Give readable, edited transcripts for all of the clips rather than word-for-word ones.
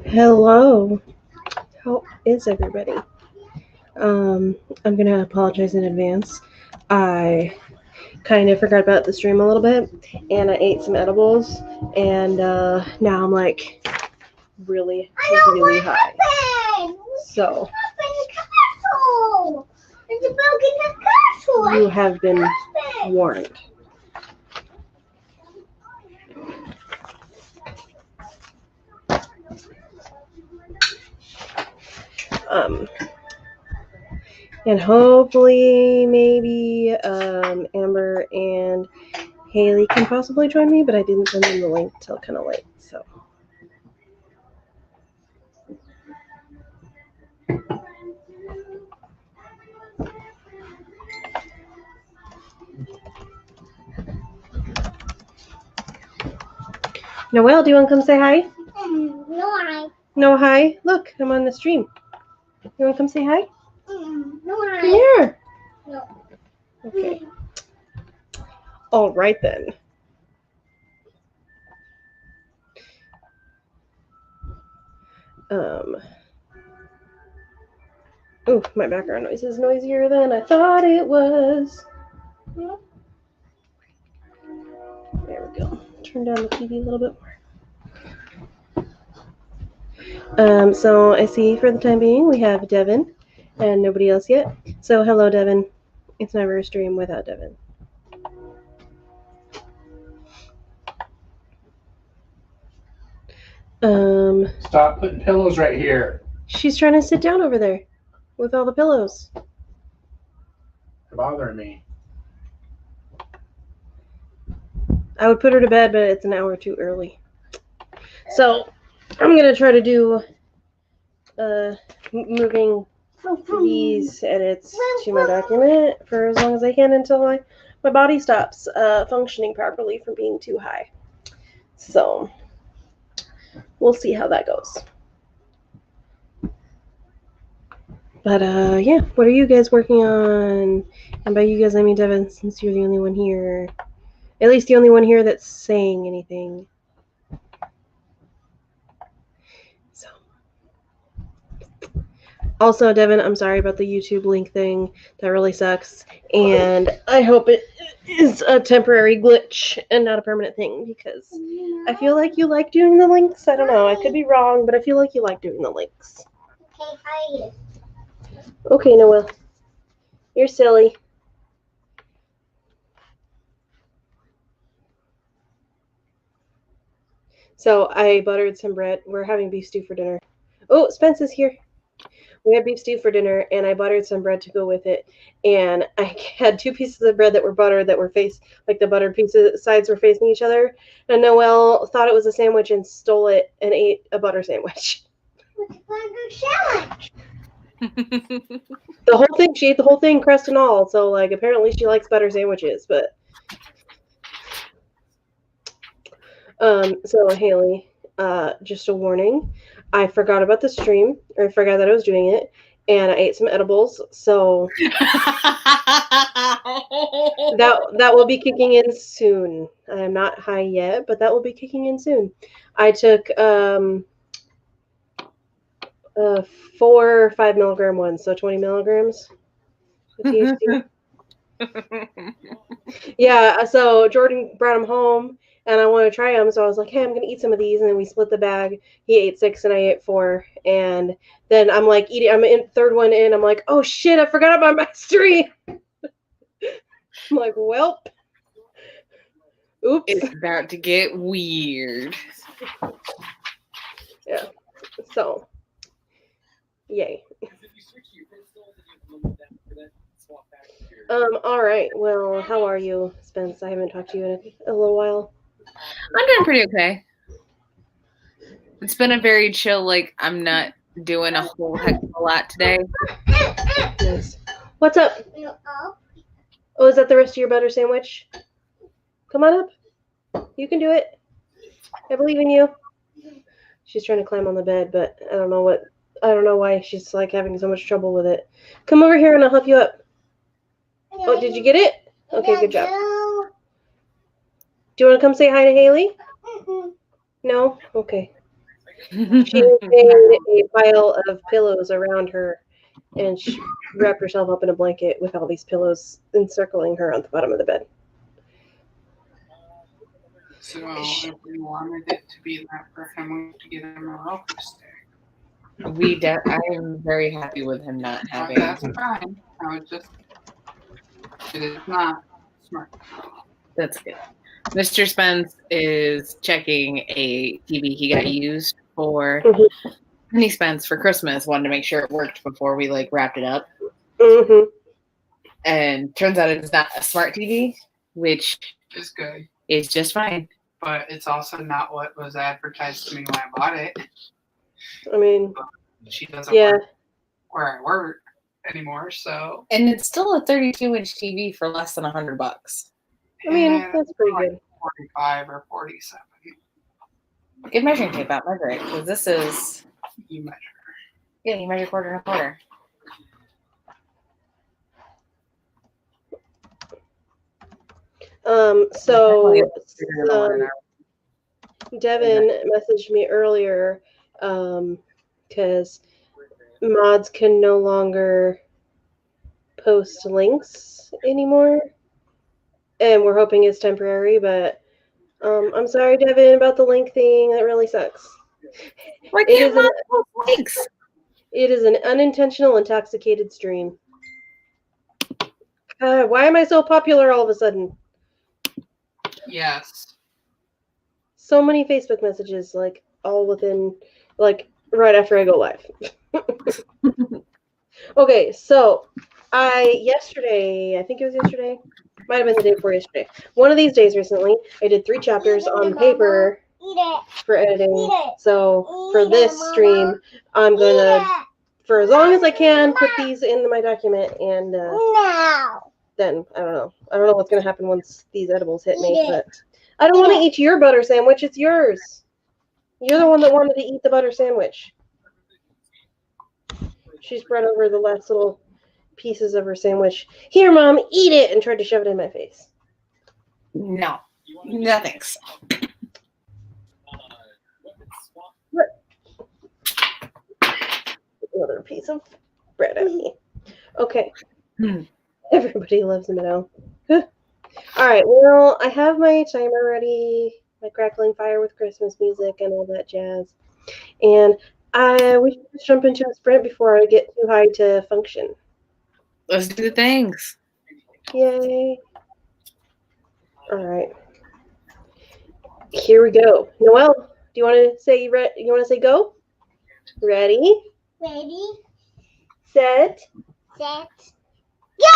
Hello. How is everybody? I'm gonna apologize in advance. I kind of forgot about the stream a little bit, and I ate some edibles, and now I'm like really, really high. So you have been warned. And hopefully, maybe Amber and Haley can possibly join me, but I didn't send them the link till kind of late. So. Noelle, do you want to come say hi? No hi. No hi? Look, I'm on the stream. You want to come say hi? No hi. Come here. No. Okay. All right then. Oh, my background noise is noisier than I thought it was. There we go. Turn down the TV a little bit more. So I see for the time being we have Devin and nobody else yet. So hello, Devin. It's never a stream without Devin. Stop putting pillows right here. She's trying to sit down over there with all the pillows. They're bothering me. I would put her to bed, but it's an hour too early. So I'm gonna try to do moving these edits to my document for as long as I can until my body stops functioning properly from being too high. So we'll see how that goes. But yeah, what are you guys working on? And by you guys, I mean Devin, since you're the only one here. At least the only one here that's saying anything. So. Also, Devin, I'm sorry about the YouTube link thing. That really sucks. And I hope it is a temporary glitch and not a permanent thing, because I feel like you like doing the links. I don't know. I could be wrong, but I feel like you like doing the links. Okay, hi. Okay, Noelle. You're silly. So I buttered some bread. We're having beef stew for dinner. Oh, Spence is here. We had beef stew for dinner, and I buttered some bread to go with it. And I had 2 pieces of bread that were buttered that were like the buttered pieces sides were facing each other. And Noelle thought it was a sandwich and stole it and ate a butter sandwich. What's a butter sandwich? The whole thing, she ate the whole thing, crust and all. So like apparently she likes butter sandwiches, but so Haley, just a warning. I forgot about the stream, or I forgot that I was doing it, and I ate some edibles, so that will be kicking in soon. I am not high yet, but that will be kicking in soon. I took 4 or 5 milligram ones, so 20 milligrams of THC. Yeah, so Jordan brought them home, and I wanted to try them, so I was like, hey, I'm going to eat some of these, and then we split the bag. He ate 6, and I ate 4, and then I'm like eating, I'm in third one in, I'm like, oh shit, I forgot about my stream. I'm like, welp. Oops. It's about to get weird. Yeah, so, yay. All right, well, how are you, Spence? I haven't talked to you in a little while. I'm doing pretty okay. It's been a very chill, like, I'm not doing a whole heck of a lot today. Nice. What's up? Oh, is that the rest of your butter sandwich? Come on up. You can do it. I believe in you. She's trying to climb on the bed, but I don't know why she's like having so much trouble with it. Come over here and I'll help you up. Oh, did you get it? Okay, good job. Do you want to come say hi to Haley? No? Okay. She made a pile of pillows around her, and she wrapped herself up in a blanket with all these pillows encircling her on the bottom of the bed. So if we wanted it to be that for him, we have to get him a welcome stick. I am very happy with him not But having. that's fine. I was just, it is not smart. That's good. Mr. Spence is checking a TV he got used for Penny Spence for Christmas. Wanted to make sure it worked before we wrapped it up. Mm-hmm. And turns out it's not a smart TV, which It's good. is just fine. But it's also not what was advertised to me when I bought it. I mean, She doesn't yeah. work where I work anymore, so. And it's still a 32-inch TV for less than $100. I mean, that's pretty good. 45 or 47. Get measuring tape out, measure it, because this is. You measure. Yeah, you measure quarter and a quarter. So Devin messaged me earlier because mods can no longer post links anymore, and we're hoping it's temporary, but I'm sorry, Devin, about the link thing. That really sucks. Why can't mods post links? It is an unintentional intoxicated stream. Why am I so popular all of a sudden? Yes. So many Facebook messages, all within, right after I go live. Okay, so yesterday, I think it was yesterday, might have been the day before yesterday. One of these days recently, I did 3 chapters on paper for editing. So for this stream, I'm gonna, for as long as I can, put these in my document, and then I don't know what's gonna happen once these edibles hit me, but I don't want to eat your butter sandwich. It's yours. You're the one that wanted to eat the butter sandwich. She spread over the last little pieces of her sandwich. Here, Mom, eat it, and tried to shove it in my face. No thanks. Another piece of bread at me. Okay. Everybody loves Meadow. All right, well, I have my timer ready, my crackling fire with Christmas music and all that jazz. And we should just jump into a sprint before I get too high to function. Let's do the things. Yay. All right. Here we go. Noelle, do you want to say go? Ready? Ready, Set. set, go!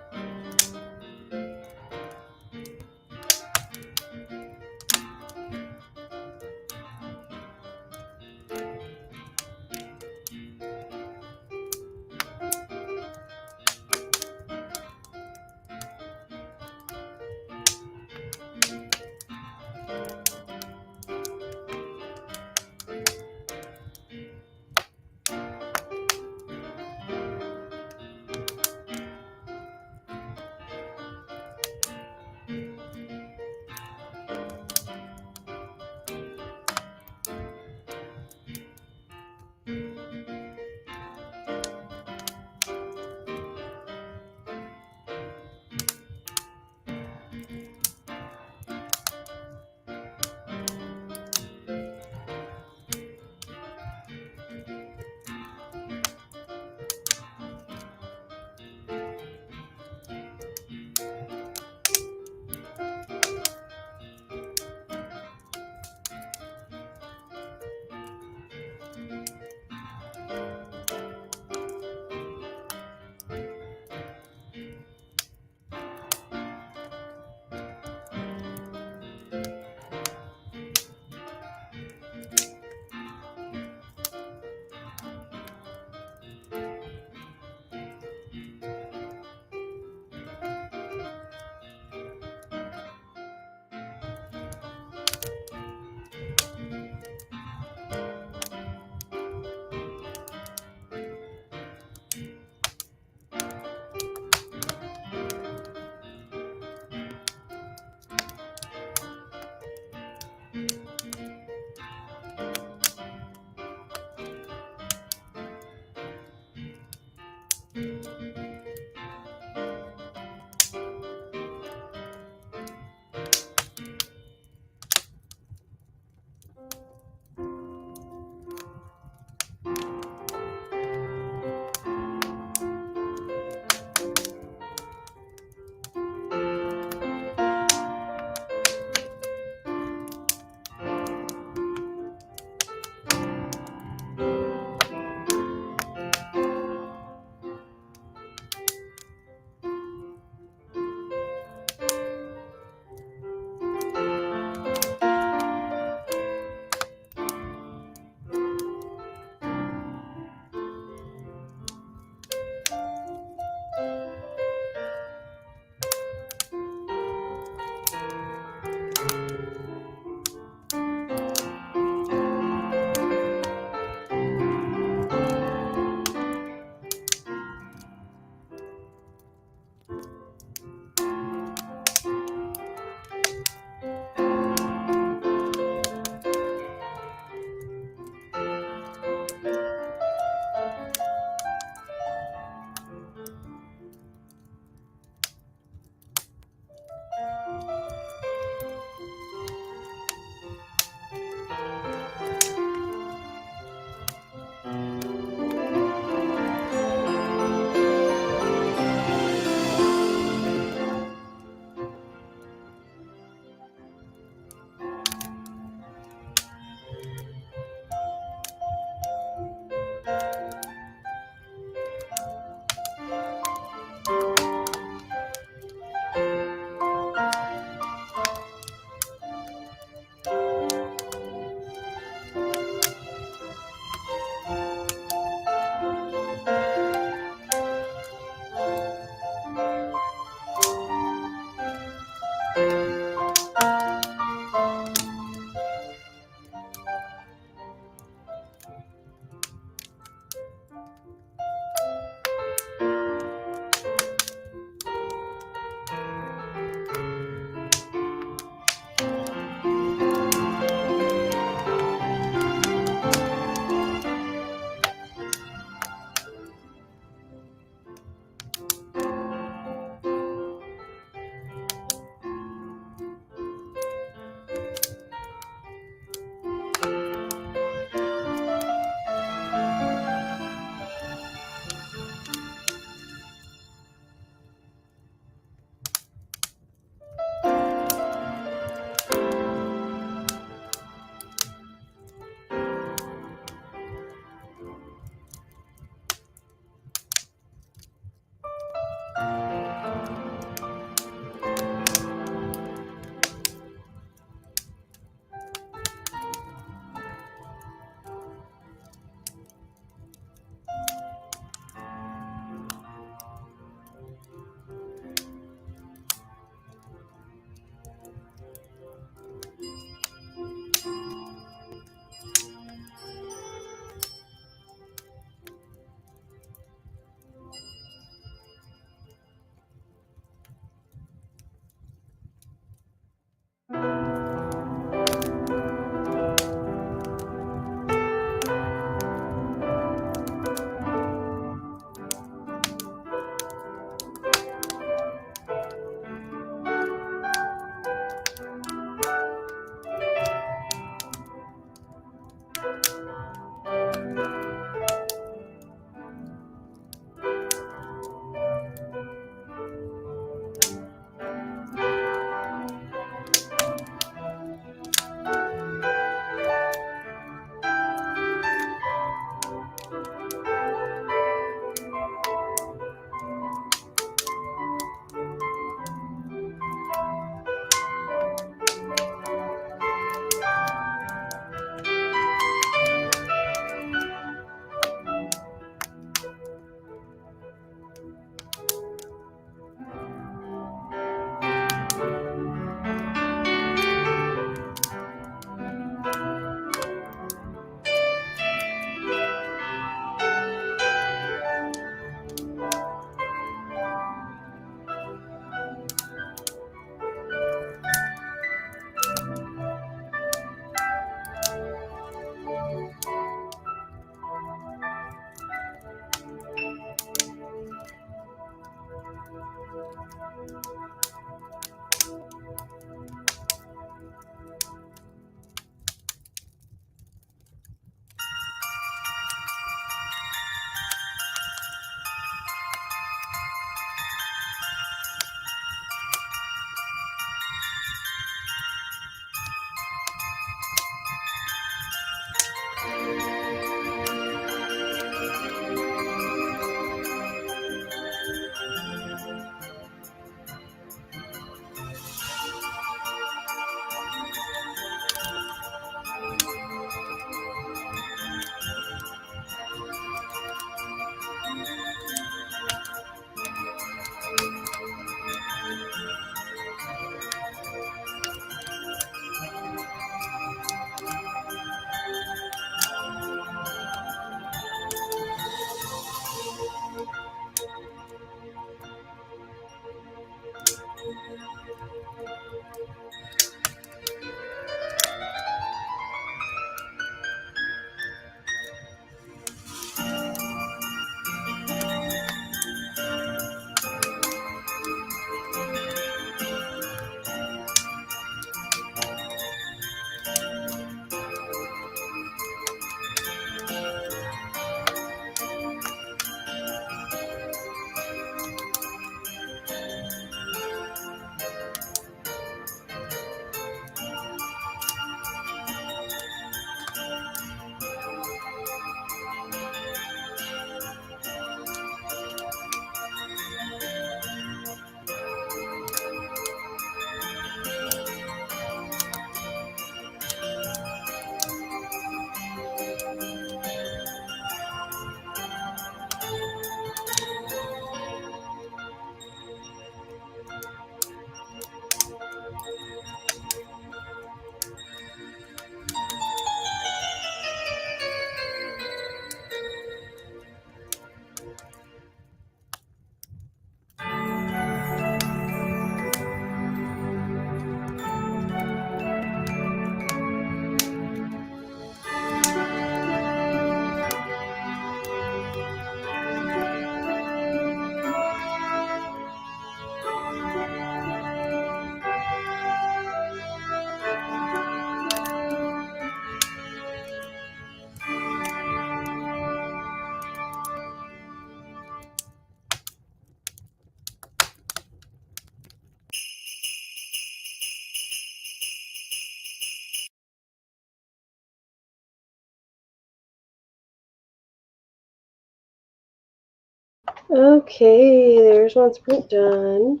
Okay, there's one sprint done.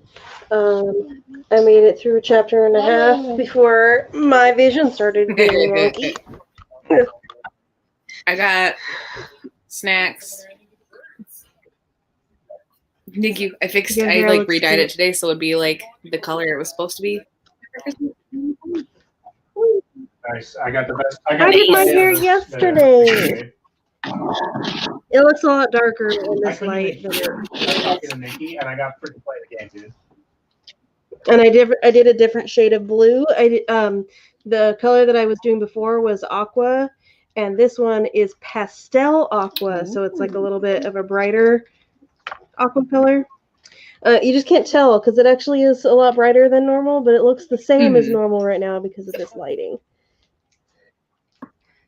I made it through a chapter and a half before my vision started getting wonky. I got snacks. Thank you. I fixed. Your I hair like looks redyed cute. it today, so it'd be like the color it was supposed to be. Nice. I got the best. I did my hair the- yesterday. It looks a lot darker in I this couldn't light even than hear. I was it talking is. to Nikki, and I got freaking play the game, dude. And I did a different shade of blue. The color that I was doing before was aqua, and this one is pastel aqua, so it's like a little bit of a brighter aqua color. You just can't tell because it actually is a lot brighter than normal, but it looks the same as normal right now because of this lighting.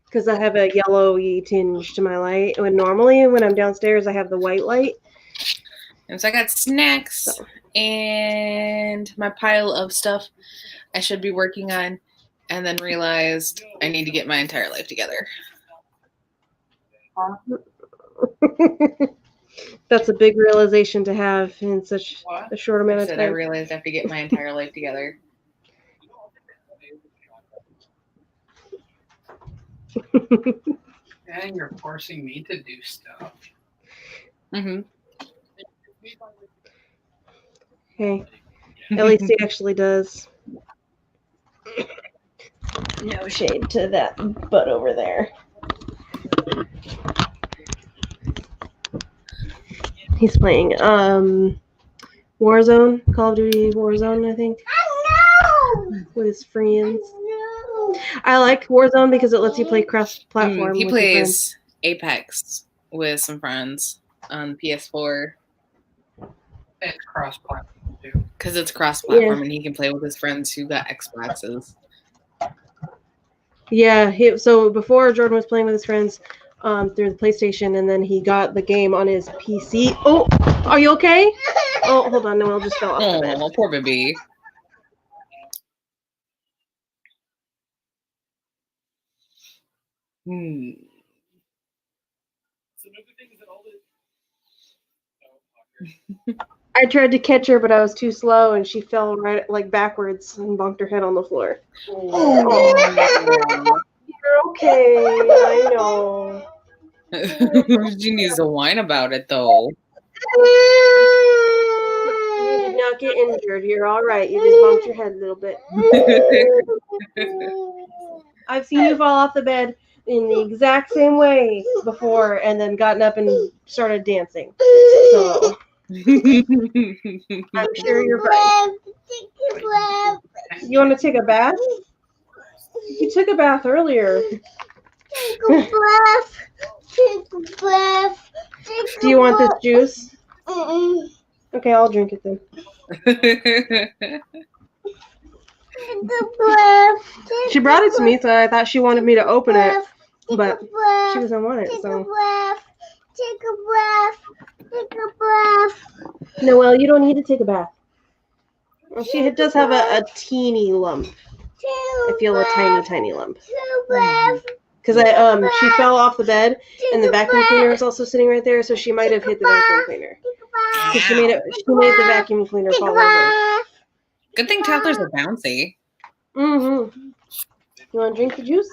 Because I have a yellowy tinge to my light. When I'm downstairs, I have the white light. And so I got snacks and my pile of stuff I should be working on, and then realized I need to get my entire life together. That's a big realization to have in such a short amount of I time. realized I have to get my entire life together. And you're forcing me to do stuff. Mm-hmm. Okay. At least he actually does. No shade to that butt over there. He's playing Warzone, Call of Duty Warzone, I think. With his friends. I like Warzone because it lets you play cross-platform. He with your friends. plays Apex with some friends on PS4. It's cross-platform too. Because it's cross-platform and he can play with his friends who got Xboxes. Yeah, so before Jordan was playing with his friends through the PlayStation, and then he got the game on his PC. Oh, are you okay? Oh, hold on, Noel just fell off the bed. Oh, poor baby. I tried to catch her, but I was too slow, and she fell right backwards and bonked her head on the floor. Oh. You're okay. I know. She needs to whine about it, though. You did not get injured. You're all right. You just bumped your head a little bit. I've seen you fall off the bed in the exact same way before and then gotten up and started dancing. So I'm sure you're fine. You want to take a bath? You took a bath earlier. Do you want this juice? Okay, I'll drink it then. She brought it to me, so I thought she wanted me to open it, but she doesn't want it. So. Take a breath. Noelle, you don't need to take a bath. Well, she does have a teeny lump. I feel a tiny lump. Because she fell off the bed, and the vacuum cleaner is also sitting right there, so she might have hit the vacuum cleaner. So she made the vacuum cleaner fall over. Good thing toddlers are bouncy. Mm-hmm. You want to drink the juice?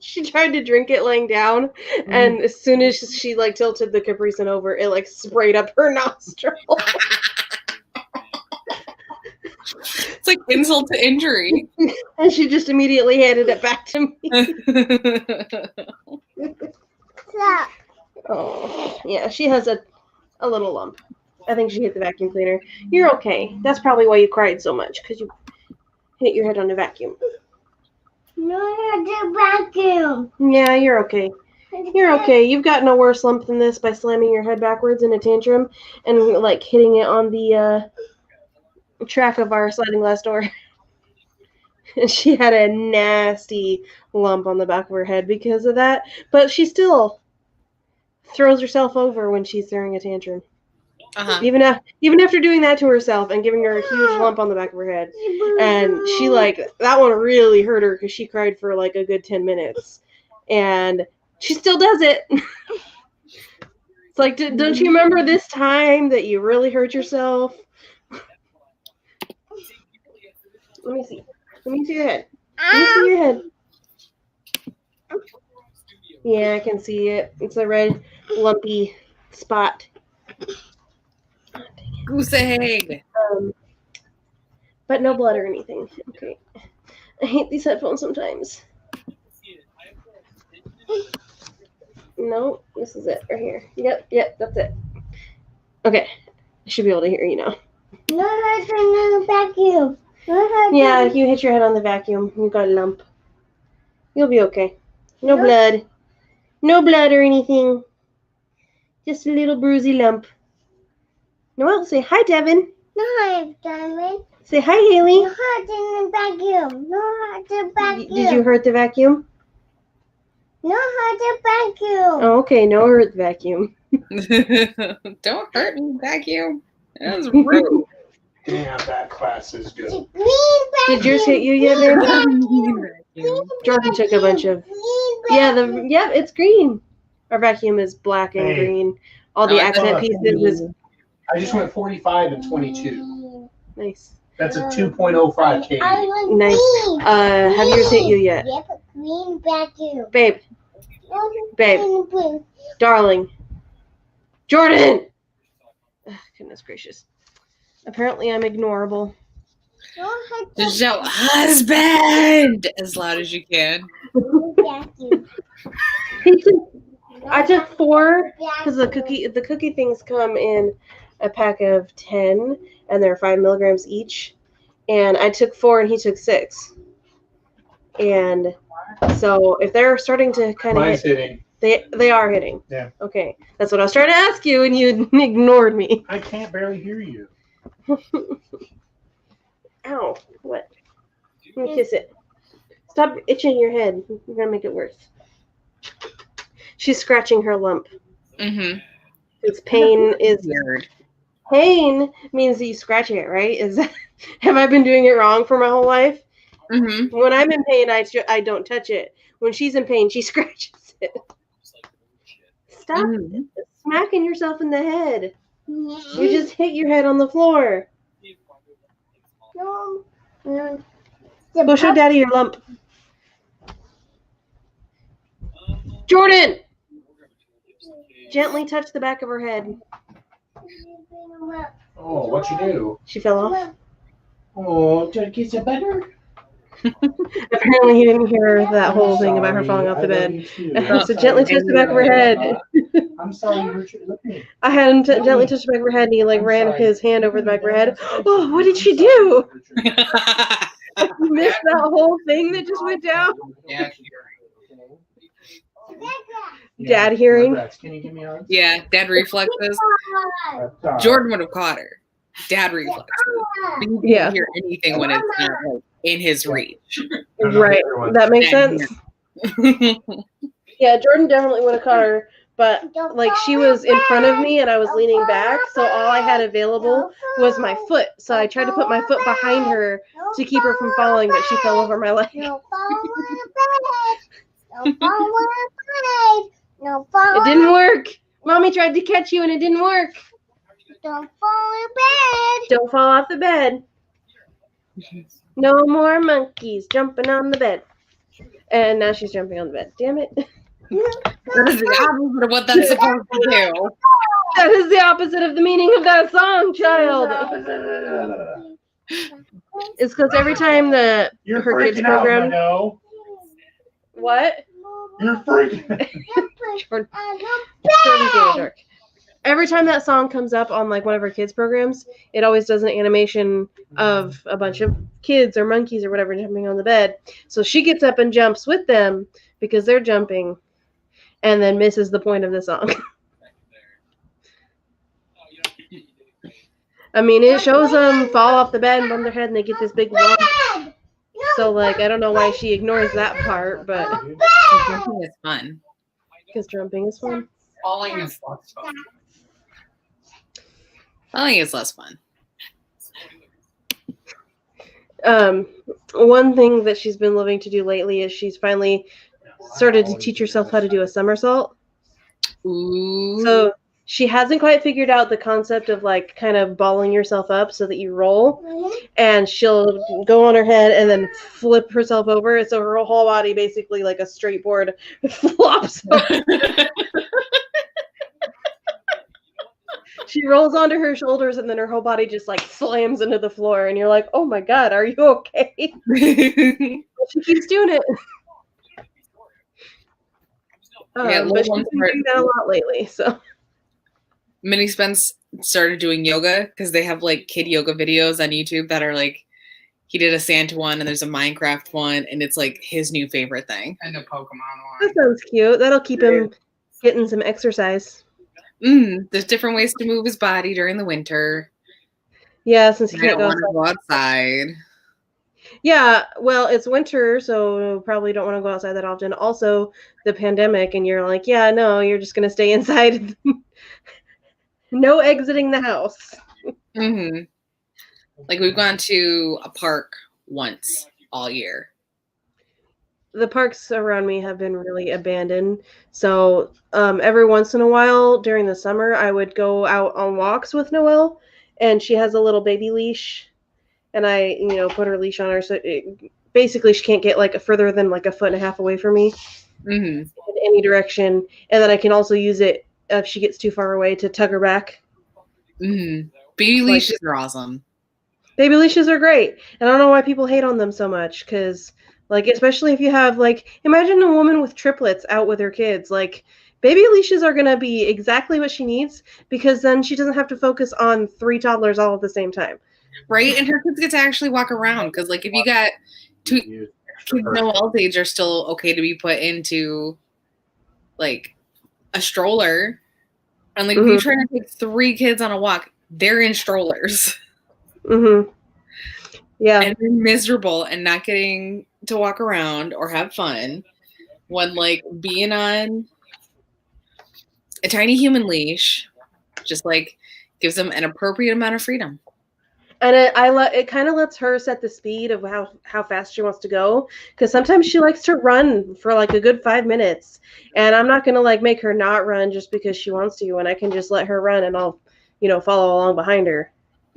She tried to drink it laying down, and as soon as she tilted the Capri Sun over, it sprayed up her nostril. It's like insult to injury. And she just immediately handed it back to me. Oh, yeah, she has a little lump. I think she hit the vacuum cleaner. You're okay. That's probably why you cried so much, because you hit your head on the vacuum. No, the vacuum. Yeah, you're okay. You're okay. You've gotten a worse lump than this by slamming your head backwards in a tantrum and hitting it on the track of our sliding glass door. And she had a nasty lump on the back of her head because of that. But she still throws herself over when she's throwing a tantrum. Uh-huh. Even after doing that to herself and giving her a huge lump on the back of her head. And she that one really hurt her because she cried for a good 10 minutes. And she still does it. It's like, don't you remember this time that you really hurt yourself? Let me see. Let me see your head. Let me see your head. Yeah, I can see it. It's a red, lumpy spot. Goose egg. But no blood or anything. Okay. I hate these headphones sometimes. No, this is it right here. Yep, that's it. Okay. I should be able to hear you now. No hurt on the vacuum. No hurt. Yeah, you hit your head on the vacuum. You got a lump. You'll be okay. No blood. No blood or anything. Just a little bruisey lump. Noelle, say hi, Devin. No hurt, Diamond. Say hi, Haley. No hurt in the vacuum. No hurt the vacuum. Did you hurt the vacuum? No hurt the vacuum. Oh, okay. No hurt the vacuum. Don't hurt me, vacuum. That was rude. Damn, that class is good. The green vacuum. Did yours hit you yet, babe? Vacuum. Jordan took a bunch of. Green Yeah, vacuum. it's green. Our vacuum is black and Hey. green. All the Oh, I accent thought- pieces is I just went 45 and 22. nice. That's a 2.05 KD. I want Nice. green. Have yours hit you yet, Yep, green vacuum. babe? Babe. Green. Darling. Jordan! Ugh, goodness gracious. Apparently I'm ignorable. No hurt Just the shout husband as loud as you can. green vacuum. I took 4 because the cookie things come in a pack of 10 and they're 5 milligrams each. And I took 4 and he took 6. And so if they're starting to kind of Mine's hit, hitting. they are hitting. Yeah. Okay. That's what I was trying to ask you and you ignored me. I can't barely hear you. Ow. What? Let me kiss it. Stop itching your head. You're going to make it worse. She's scratching her lump. Mm-hmm. It's pain is Weird. pain means that you scratching it, right? Is that, have I been doing it wrong for my whole life? Mm-hmm. When I'm in pain, I don't touch it. When she's in pain, she scratches it. Stop Mm-hmm. smacking yourself in the head. No. You just hit your head on the floor. No. No. Go show Daddy your lump. Jordan! Gently touch the back of her head. Oh, what you do? She fell off. Oh, did it get you better? Apparently he didn't hear that whole thing about her falling off the bed. So gently touch the back of her head. I'm sorry you hurt your look at me. I had him gently touch the back of her head, and he ran his hand over the back of her head. Oh, what did she do? You missed that whole thing that just went down? Yeah. Dad hearing? Can you give me hugs? Yeah, dad reflexes. Jordan would have caught her. Dad reflexes. But you can't Yeah. hear anything when it's not like, in his reach. Right. That makes sense. Yeah, Jordan definitely would have caught her, but like she was in front of me and I was leaning back, so all I had available was my foot. So I tried to put my foot behind her to keep her from falling, but she fell over my leg. No fall on the bed. No fall on the bed. No fall. It didn't work. Mommy tried to catch you and it didn't work. Don't fall in bed. Don't fall off the bed. No more monkeys jumping on the bed. And now she's jumping on the bed. Damn it. That is the opposite of what that's supposed to do. That is the opposite of the meaning of that song, child. It's because every time the You're her kids freaking out, program. Meadow. What? You're freaking out. Jordan- Jordan's getting dark. Every time that song comes up on like one of her kids programs, it always does an animation of a bunch of kids or monkeys or whatever jumping on the bed. So she gets up and jumps with them because they're jumping, and then misses the point of the song. I mean, it shows them fall off the bed and bump their head, and they get this big lump. So like, I don't know why she ignores that part, but Jumping is fun. because jumping is fun. Falling is less fun. Falling is less fun. One thing that she's been loving to do lately is she's finally started to teach herself how to do a somersault. Ooh. So she hasn't quite figured out the concept of like kind of balling yourself up so that you roll, and she'll go on her head and then flip herself over, so her whole body basically like a straight board flops over. She rolls onto her shoulders and then her whole body just like slams into the floor, and you're like, oh my god, are you okay? She keeps doing it. But she's been doing that a lot lately, so. Minnie Spence started doing yoga because they have like kid yoga videos on YouTube that are like, he did a Santa one and there's a Minecraft one, and it's like his new favorite thing. And a Pokemon one. That sounds cute. That'll keep him getting some exercise. There's different ways to move his body during the winter. Yeah, since he can't go outside. Yeah, well, it's winter, so probably don't want to go outside that often. Also, the pandemic, and you're like, yeah, no, you're just gonna stay inside. No exiting the house. Like we've gone to a park once all year. The parks around me have been really abandoned. So every once in a while during the summer, I would go out on walks with Noelle, and she has a little baby leash, and I, put her leash on her. So basically she can't get like further than like a foot and a half away from me in any direction. And then I can also use it if she gets too far away to tug her back. Baby leashes are awesome. Baby leashes are great. And I don't know why people hate on them so much, because like, especially if you have, like, imagine a woman with triplets out with her kids. Like, baby leashes are going to be exactly what she needs, because then she doesn't have to focus on 3 toddlers all at the same time. Right? And her kids get to actually walk around, because, like, if you got 2 kids Noelle's age are still okay to be put into, like, a stroller. And, like, if you're trying to take 3 kids on a walk, they're in strollers. Yeah. And they're miserable and not getting to walk around or have fun, when like being on a tiny human leash just like gives them an appropriate amount of freedom. And it kind of lets her set the speed of how fast she wants to go, because sometimes she likes to run for like a good 5 minutes, and I'm not gonna like make her not run just because she wants to, and I can just let her run and I'll follow along behind her.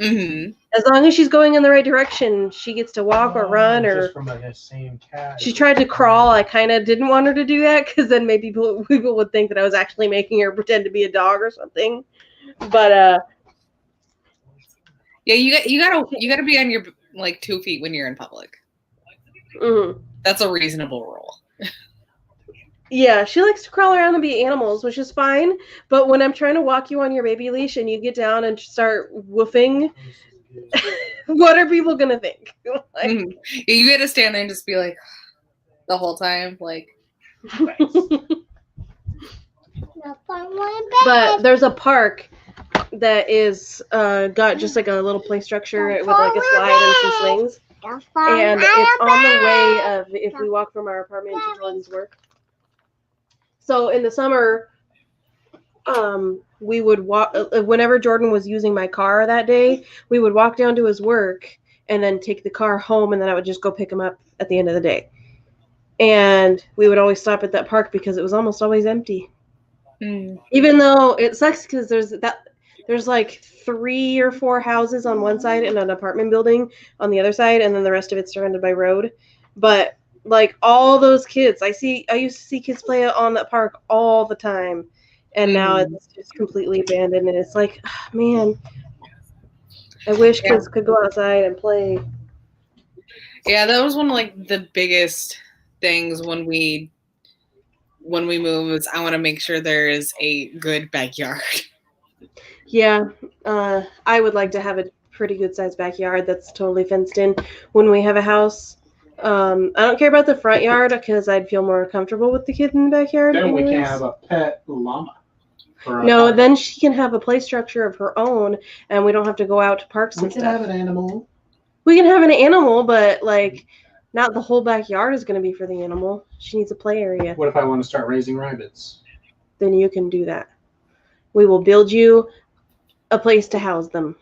As long as she's going in the right direction, she gets to walk or run, or just from the same cat. She tried to crawl. I kind of didn't want her to do that, because then maybe people would think that I was actually making her pretend to be a dog or something. But yeah, you gotta be on your like 2 feet when you're in public. That's a reasonable rule. Yeah, she likes to crawl around and be animals, which is fine. But when I'm trying to walk you on your baby leash and you get down and start woofing, what are people gonna think? Like, you get to stand there and just be like the whole time, like. But there's a park that is got just like a little play structure with like a slide and some swings, and it's on the way of if we walk from our apartment to Jordan's work. So in the summer, we would walk, whenever Jordan was using my car that day, we would walk down to his work and then take the car home, and then I would just go pick him up at the end of the day. And we would always stop at that park because it was almost always empty. Even though it sucks because there's like 3 or 4 houses on one side and an apartment building on the other side, and then the rest of it's surrounded by road. But like all those kids, I used to see kids play on that park all the time, and now it's just completely abandoned. And it's like, oh, man, I wish kids could go outside and play. Yeah, that was one of like the biggest things when we move, is I want to make sure there is a good backyard. Yeah, I would like to have a pretty good sized backyard that's totally fenced in when we have a house. I don't care about the front yard because I'd feel more comfortable with the kid in the backyard. Then anyways. we can have a pet llama. No, then she can have a play structure of her own, and we don't have to go out to parks and stuff. We can have an animal. We can have an animal, but like, not the whole backyard is going to be for the animal. She needs a play area. What if I want to start raising rabbits? Then you can do that. We will build you a place to house them.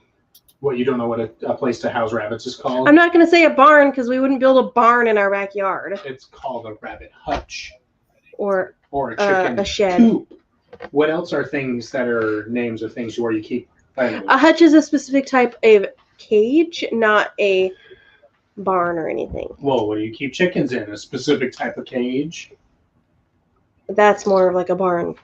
What, you don't know what a place to house rabbits is called? I'm not going to say a barn because we wouldn't build a barn in our backyard. It's called a rabbit hutch. Or a chicken a shed. coop. What else are things that are names of things where you keep animals? A hutch is a specific type of cage, not a barn or anything. Well, what do you keep chickens in? A specific type of cage? That's more of like a barn.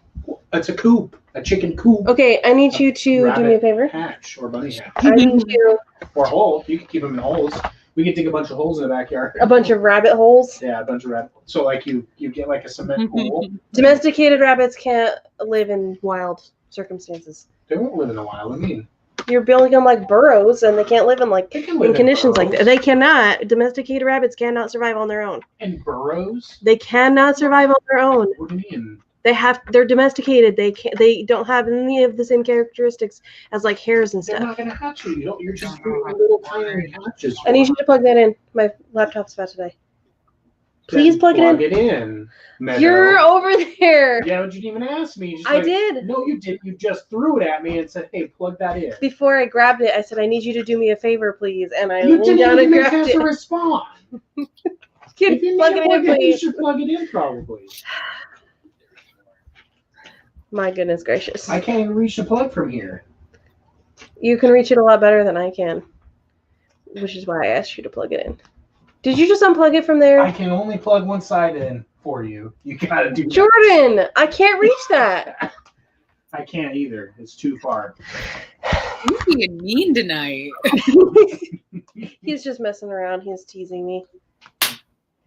It's a coop. A chicken coop. Okay, I need you to do me a favor. Hatch or bunny hatch. I need you Or hole. You can keep them in holes. We can dig a bunch of holes in the backyard. a bunch of rabbit holes. Yeah, a bunch of rabbit. So like you get like a cement hole. Domesticated rabbits can't live in wild circumstances. They won't live in the wild. I mean, You're building them like burrows, and they can't live in like they can live in conditions like burrows. that. They cannot. Domesticated rabbits cannot survive on their own. In burrows? They cannot survive on their own. What do you mean? They're domesticated. They don't have any of the same characteristics as like hares and They're stuff. not gonna hatch you. You're just doing little tiny hatches. I need you to plug that in. My laptop's about to die. Please plug it in. Plug it in. Meadow. You're over there. Yeah, but you didn't even ask me. You just I did. No, you did. You just threw it at me and said, "Hey, plug that in." Before I grabbed it, I said, "I need you to do me a favor, please." And I You leaned didn't down and even grabbed have it. to respond. Kid, If you plug need it to in, plug it in, you please. should plug it in probably. My goodness gracious. I can't even reach the plug from here. You can reach it a lot better than I can, which is why I asked you to plug it in. Did you just unplug it from there? I can only plug one side in for you. You gotta do that. Jordan, I can't reach that. I can't either. It's too far. You're being mean tonight. He's just messing around. He's teasing me.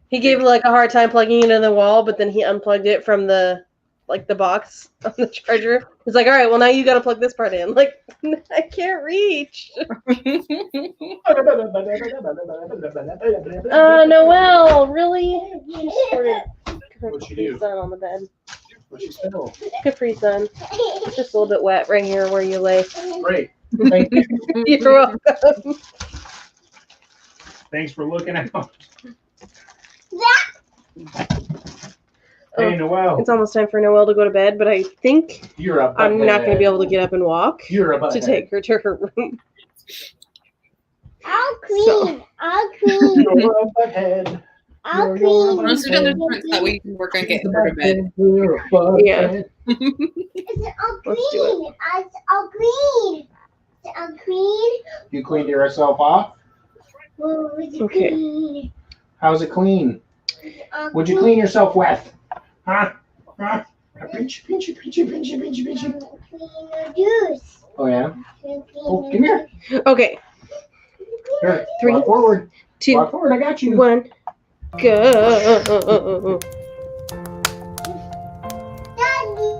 He gave like a hard time plugging it in the wall, but then he unplugged it from the box on the charger. He's like, all right, well now you gotta plug this part in. Like, I can't reach. Noelle, really? She squirted her What'd she Capri do? Sun on the bed. What'd you spill? Capri Sun. It's just a little bit wet right here where you lay. Great. Thank you. You're welcome. Thanks for looking out. Oh. Hey, Noelle. It's almost time for Noelle to go to bed, but I think You're a I'm not going to be butthead. able to get up and walk You're a to butthead. take her to her room. I'll clean. So- I'll clean. You're a butthead. I'll You're clean. Once we're done the front, that way you can work on getting her to bed. You're a butthead. Yeah. I'll Let's do clean. I'll clean. I'll clean. You cleaned yourself off? Well, would you Okay. clean? How's it clean? I'll Would you clean yourself with? Huh? Huh? Pinch, pinch, pinch, pinch, pinch, pinch. Clean your juice. Oh, yeah? Clean Oh, your come here. Okay, Here. 3, Walk forward. 2, Walk forward. I got you. 1, go. Daddy.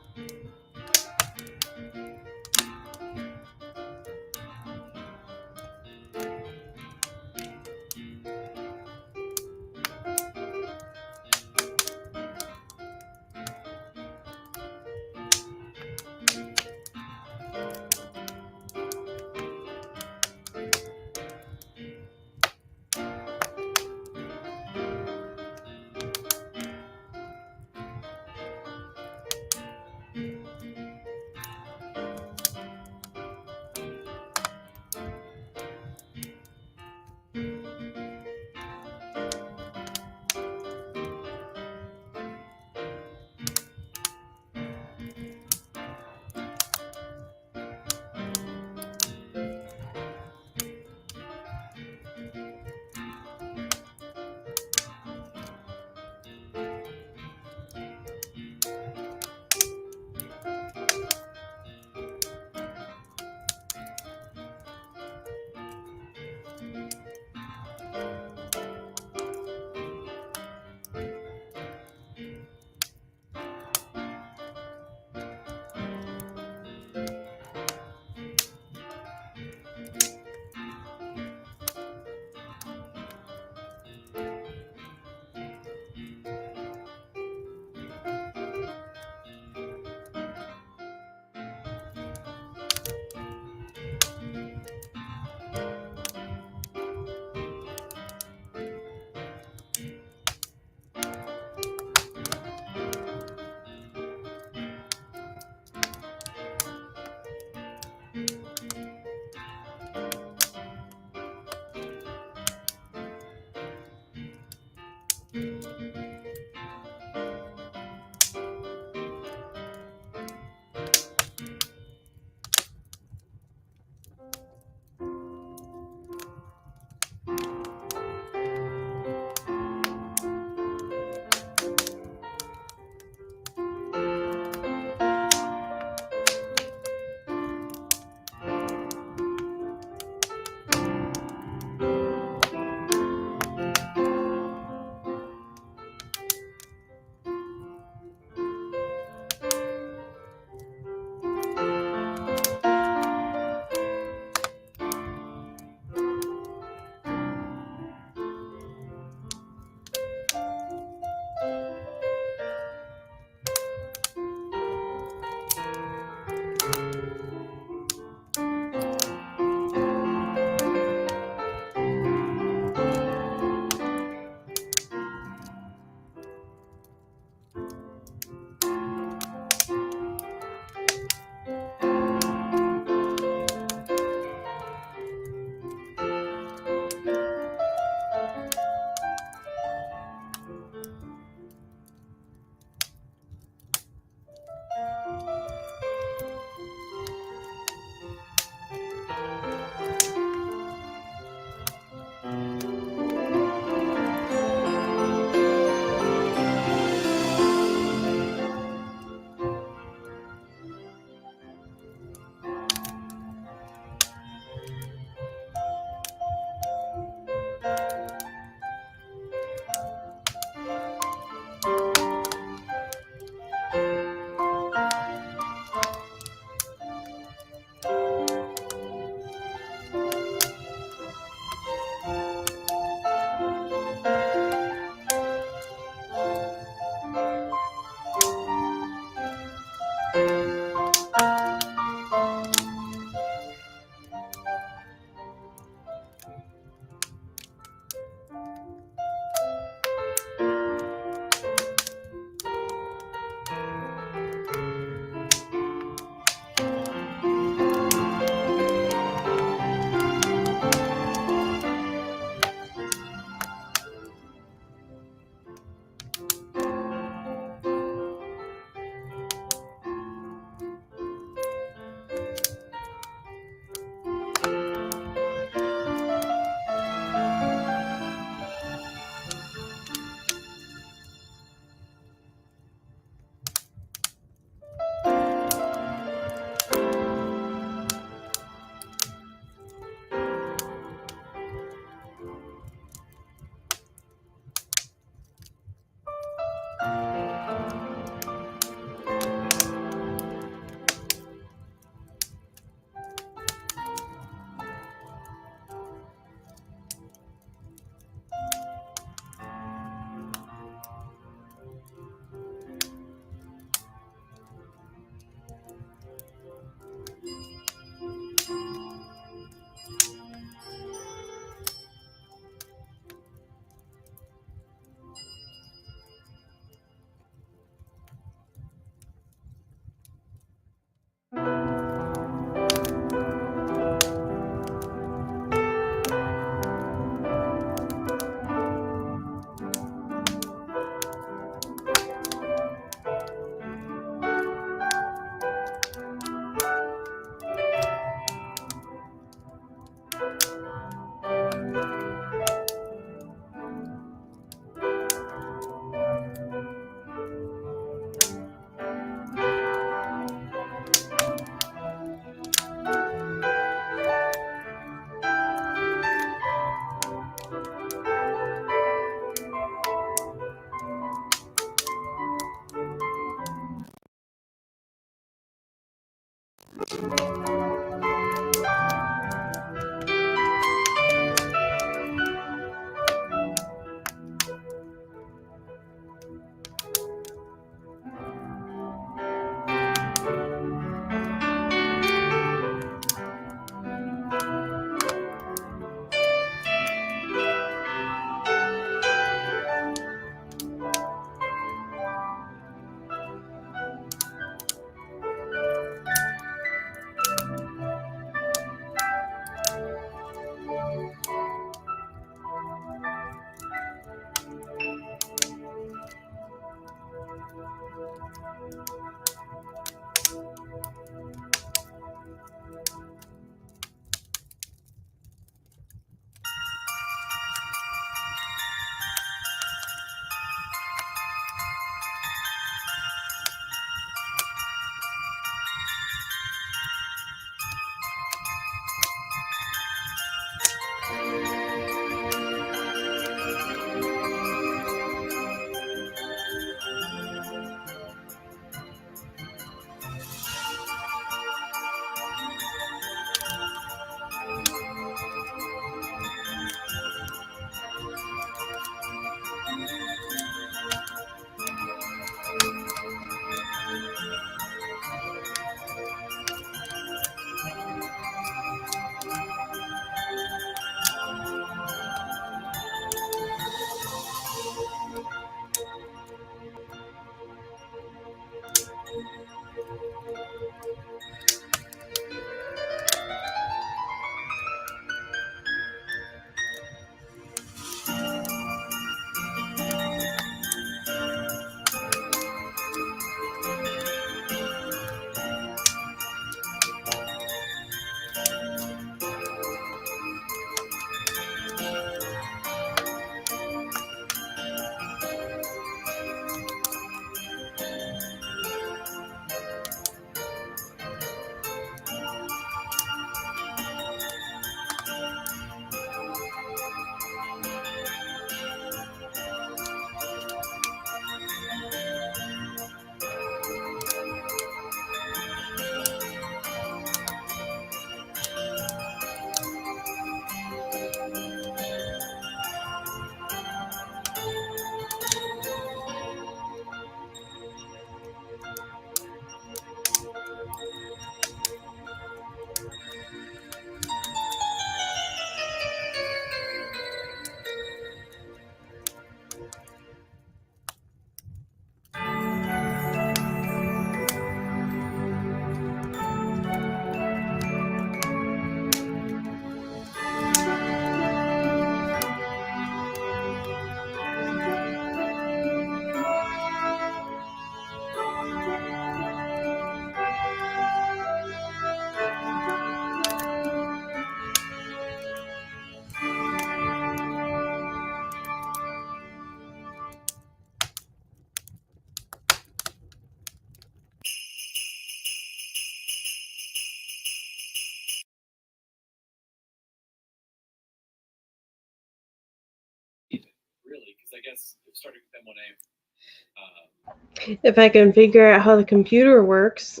If I can figure out how the computer works.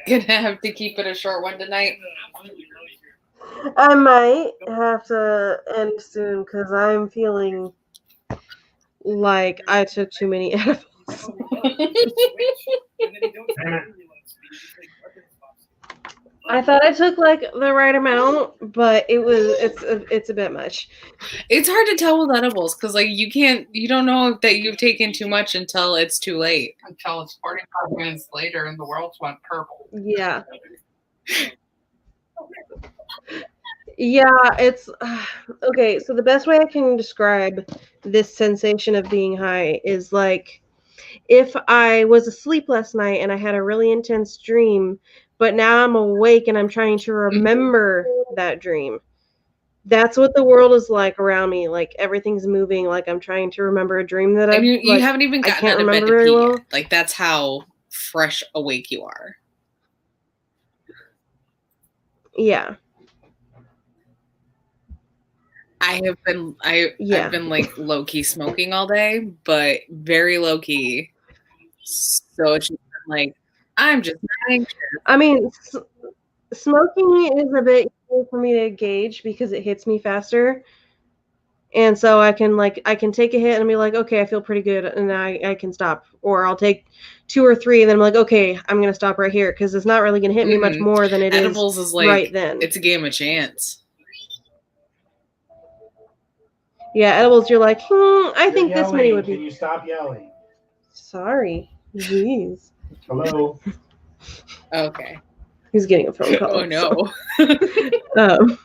Gonna have to keep it a short one tonight. I might have to end soon because I'm feeling like I took too many edibles. I thought I took like the right amount, but it's a bit much. It's hard to tell with edibles because like you don't know that you've taken too much until it's too late. Until it's 45 minutes later and the world's went purple. Yeah. Yeah, it's okay. So the best way I can describe this sensation of being high is like if I was asleep last night and I had a really intense dream, but now I'm awake and I'm trying to remember that dream. That's what the world is like around me. Like everything's moving. Like I'm trying to remember a dream that And you like, haven't even I gotten can't out of bed remember to very pee well. yet. Like that's how fresh awake you are. Yeah. I've been like low key smoking all day, but very low key. So it's just like I'm just not anxious. I mean, smoking is a bit easier for me to gauge because it hits me faster. And so I can take a hit and be like, okay, I feel pretty good, and I can stop. Or I'll take 2 or 3, and then I'm like, okay, I'm gonna stop right here because it's not really gonna hit me much more than it Edibles is like right then. It's a game of chance. Yeah, edibles, you're like, I think You're this many yelling. would be. Can you stop yelling? Sorry. Jeez. Hello. Okay. Who's getting a phone call? Oh no. So.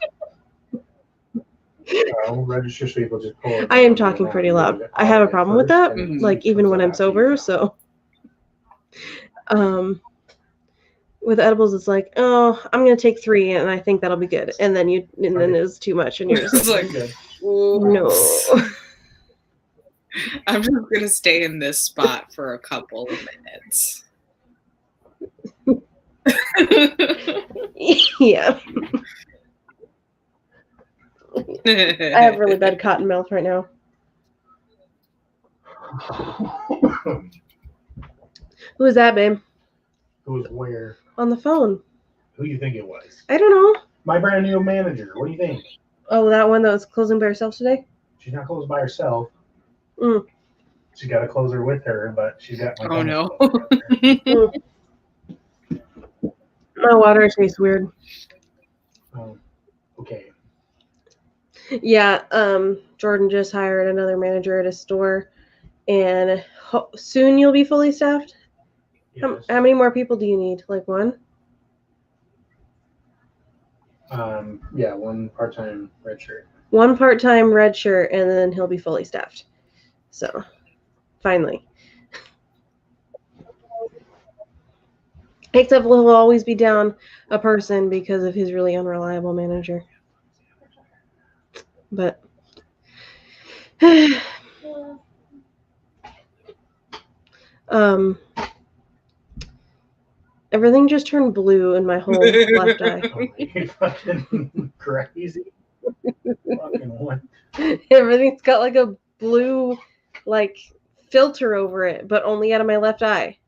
Register so people just pull it. I am talking pretty loud. I have a problem with that, like even when I'm sober. So, with edibles, it's like, oh, I'm gonna take 3, and I think that'll be good, and then it's too much, and you're just like, no. I'm just gonna stay in this spot for a couple of minutes. Yeah. I have really bad cotton mouth right now. Who is that, babe? Who's where? On the phone. Who you think it was? I don't know. My brand new manager. What do you think? Oh, that one that was closing by herself today? She's not closed by herself. Mm. She got a closer with her, but she's got my Oh no. My water tastes weird. Okay. Yeah, Jordan just hired another manager at his store, and soon you'll be fully staffed? Yes. How many more people do you need? Like one? Yeah, one part-time red shirt. One part-time red shirt, and then he'll be fully staffed. So, finally. Except he'll always be down a person because of his really unreliable manager. But everything just turned blue in my whole left eye. Oh, you fucking crazy. Fucking what? Everything's got like a blue like filter over it, but only out of my left eye.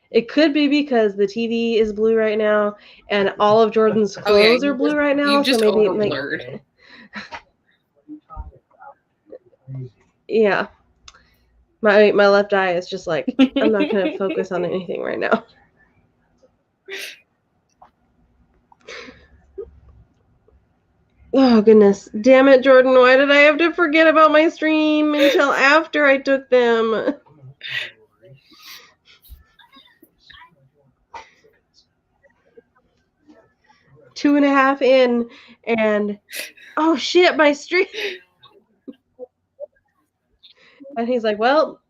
It could be because the TV is blue right now, and all of Jordan's clothes are blue right now. You just so maybe over-blurred. Yeah. My left eye is just like, I'm not going to focus on anything right now. Oh, goodness. Damn it, Jordan. Why did I have to forget about my stream until after I took them? 2.5 in, and oh shit, my stream. And he's like, well,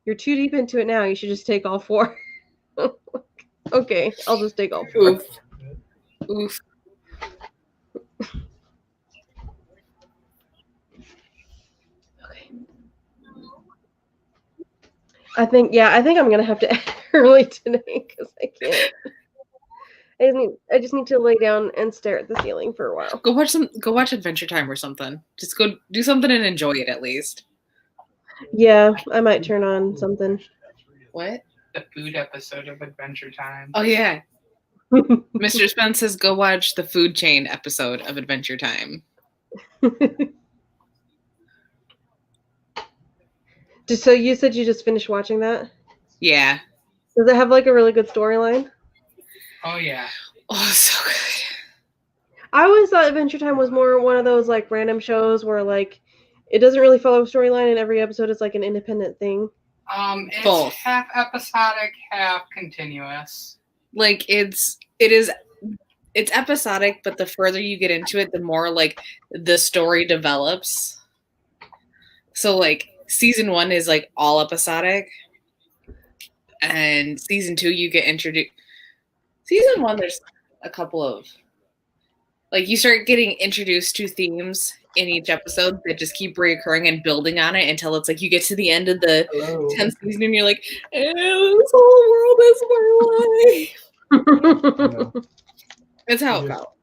you're too deep into it now. You should just take all 4. Okay, I'll just take all 4. Oof. Oof. Okay. I think I'm gonna have to end early today because I I just need to lay down and stare at the ceiling for a while. Go watch Adventure Time or something. Just go do something and enjoy it at least. Yeah, I might turn on something. What? The food episode of Adventure Time. Oh yeah. Mr. Spence says go watch the food chain episode of Adventure Time. So you said you just finished watching that? Yeah. Does it have like a really good storyline? Oh yeah. Oh, so good. I always thought Adventure Time was more one of those like random shows where like it doesn't really follow a storyline and every episode is like an independent thing. It's Both. half episodic, half continuous. Like it's episodic, but the further you get into it, the more like the story develops. So like season 1 is like all episodic, and season 2 you get introduced. Season 1 there's a couple of like you start getting introduced to themes in each episode that just keep reoccurring and building on it until it's like you get to the end of the 10th season and you're like, this whole world is my life. That's how it felt.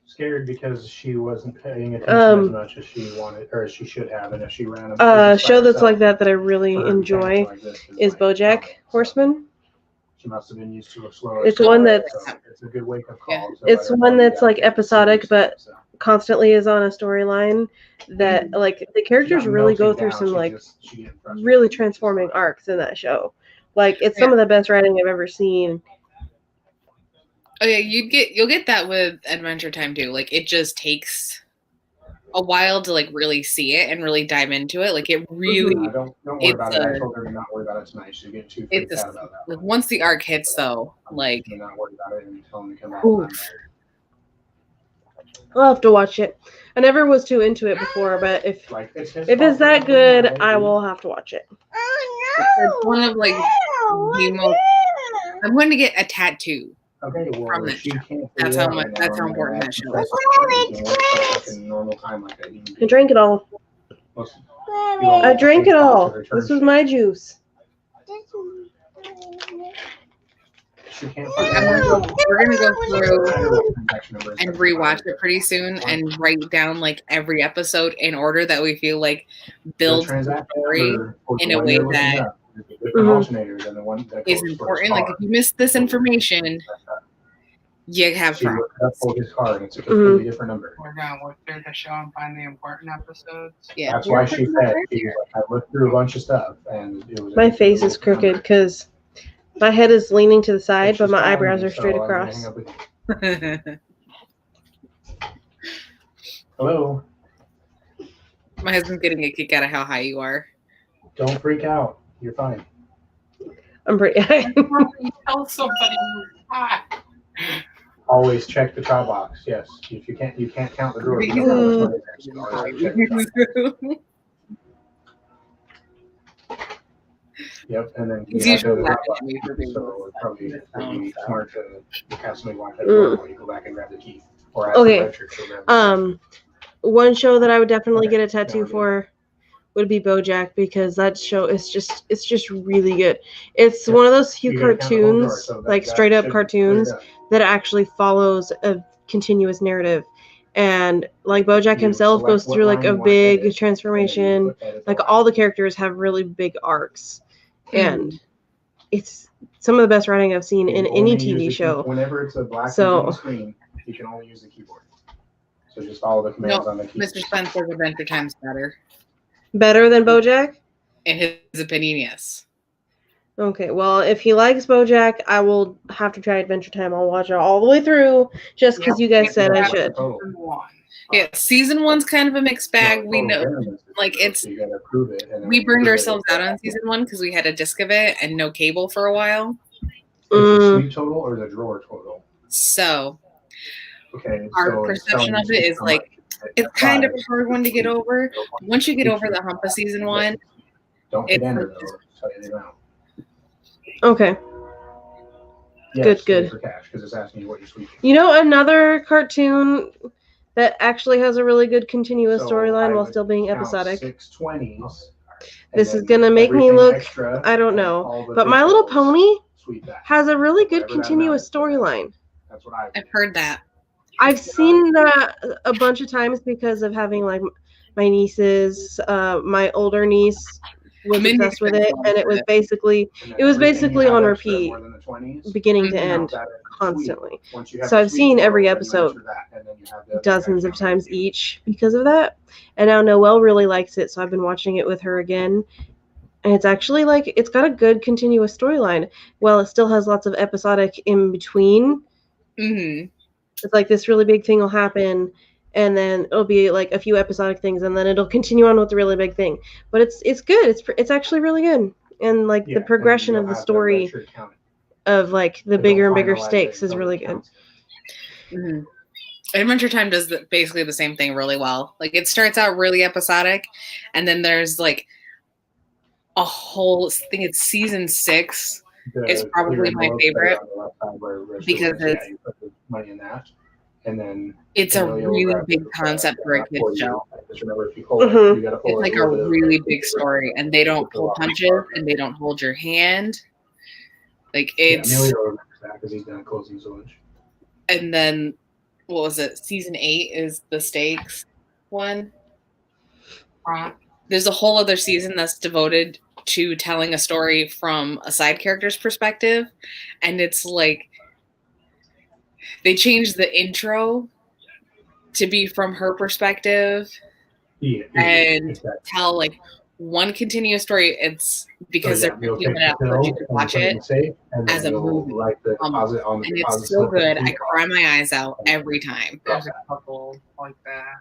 Scared because she wasn't paying attention as much as she wanted or as she should have, and if she ran a show that's like that I really enjoy is BoJack Horseman. She must have been used to a slower. It's one that's it's a good wake up call. Yeah. So it's one that's like episodic, but constantly is on a storyline that like the characters really go through some like really transforming arcs in that show. Like it's some of the best writing I've ever seen. Oh yeah, you'll get that with Adventure Time too. Like it just takes a while to like really see it and really dive into it. Like it really don't worry about it. I told her to not worry about it tonight. She's getting too freaked out about that. Like once the arc hits though, like not worry about it and tell him to come back. I'll have to watch it. I never was too into it before, but if it's that good, I will have to watch it. it's one of like the most. I'm going to get a tattoo. Okay, well, from that she can't. That's how much. That's how important that show is. Normal time like that. I drank it all. I drank it all. This was my juice. We're gonna go through and rewatch it pretty soon and write down like every episode in order that we feel like builds the story in a way that is important. Like if you miss this information, you have problems. It's a completely different number. We're gonna look through the show and find the important episodes. Yeah, that's why she said I looked through a bunch of stuff and it was. My face is crooked because my head is leaning to the side, but my eyebrows are straight across. Hello. My husband's getting a kick out of how high you are. Don't freak out. You're fine. I'm pretty high. Tell somebody you're high. Always check the child box. Yes, if you can't count the drawers. You don't know which one it is. You always check the child box. Yep, and then he's usually laughing at me for being so it's probably smart to have somebody watch that when you go back and grab the key. Or okay. One show that I would definitely get a tattoo for would be BoJack because that show is just really good. It's one of those few cartoons, like straight up cartoons, that actually follows a continuous narrative. And like BoJack himself goes through like a big transformation. Like all the characters have really big arcs. And it's some of the best writing I've seen in any TV show. Whenever it's a black screen, you can only use the keyboard. So just follow the commands on the keyboard. Mr. Spence says Adventure Time's better. Better than BoJack? In his opinion, yes. Okay, well, if he likes BoJack, I will have to try Adventure Time. I'll watch it all the way through just because you guys said I should. Yeah, season 1's kind of a mixed bag. We know, like we burned ourselves out on season 1 because we had a disc of it and no cable for a while. The sleep total or the drawer total? So, okay, our perception of it is like it's kind of a hard one to get over. Once you get over the hump of season 1, don't get under though. Okay. Yes, good. For cash, because it's asking you what you're sleeping. You know, another cartoon that actually has a really good continuous storyline while still being episodic. 620s. This is gonna make me look, I don't know, but My Little Pony sweet that. has a really good Whatever that continuous amount is. storyline. That's what I've I've heard that. I've seen that a bunch of times because of having like my nieces. My older niece was Minnie's obsessed with been it, going and it through was it. basically And then it was everything basically you have on extra repeat, more than the 20s, beginning to Mhm. end, count that as sweet. constantly. Once you have So the I've sweet seen every total, then you episode enter that, and then you have the other dozens of connection times with you. each because of that. And now Noelle really likes it, so I've been watching it with her again. And it's actually like it's got a good continuous storyline. Well, it still has lots of episodic in between. Mm-hmm. It's like this really big thing will happen, and then it'll be like a few episodic things, and then it'll continue on with the really big thing. But it's good. It's actually really good, and like Yeah, the and progression you'll of the have story redshirt count. of like the And bigger and don't bigger finalize it stakes is until really it good. counts. Mm-hmm. Adventure Time does basically the same thing really well. Like it starts out really episodic, and then there's like a whole. I think it's season 6. It's probably clear my envelope favorite there on the left side where redshirt because was. Yeah, you put the money in that, and then it's a Amelia will really grab big the, concept for a kids for you. show. Just remember, if you pull it, Mhm. you got to pull It's it like a little bit of really the- big story, and they don't pull punches, and they don't hold your hand. Like Yeah, it's, Amelia will remember that because he's done closing village. and then what was it? Season 8 is the stakes one. There's a whole other season that's devoted to telling a story from a side character's perspective, and it's like they changed the intro to be from her perspective Yeah, and exactly. tell like one continuous story. It's because So, they're you'll putting take it the out so bill you can and watch put it in it, the safe, and then as a you'll movie. write the deposit on the and deposit it's so slip and good. I keep cry my eyes out every time. There's a couple like that.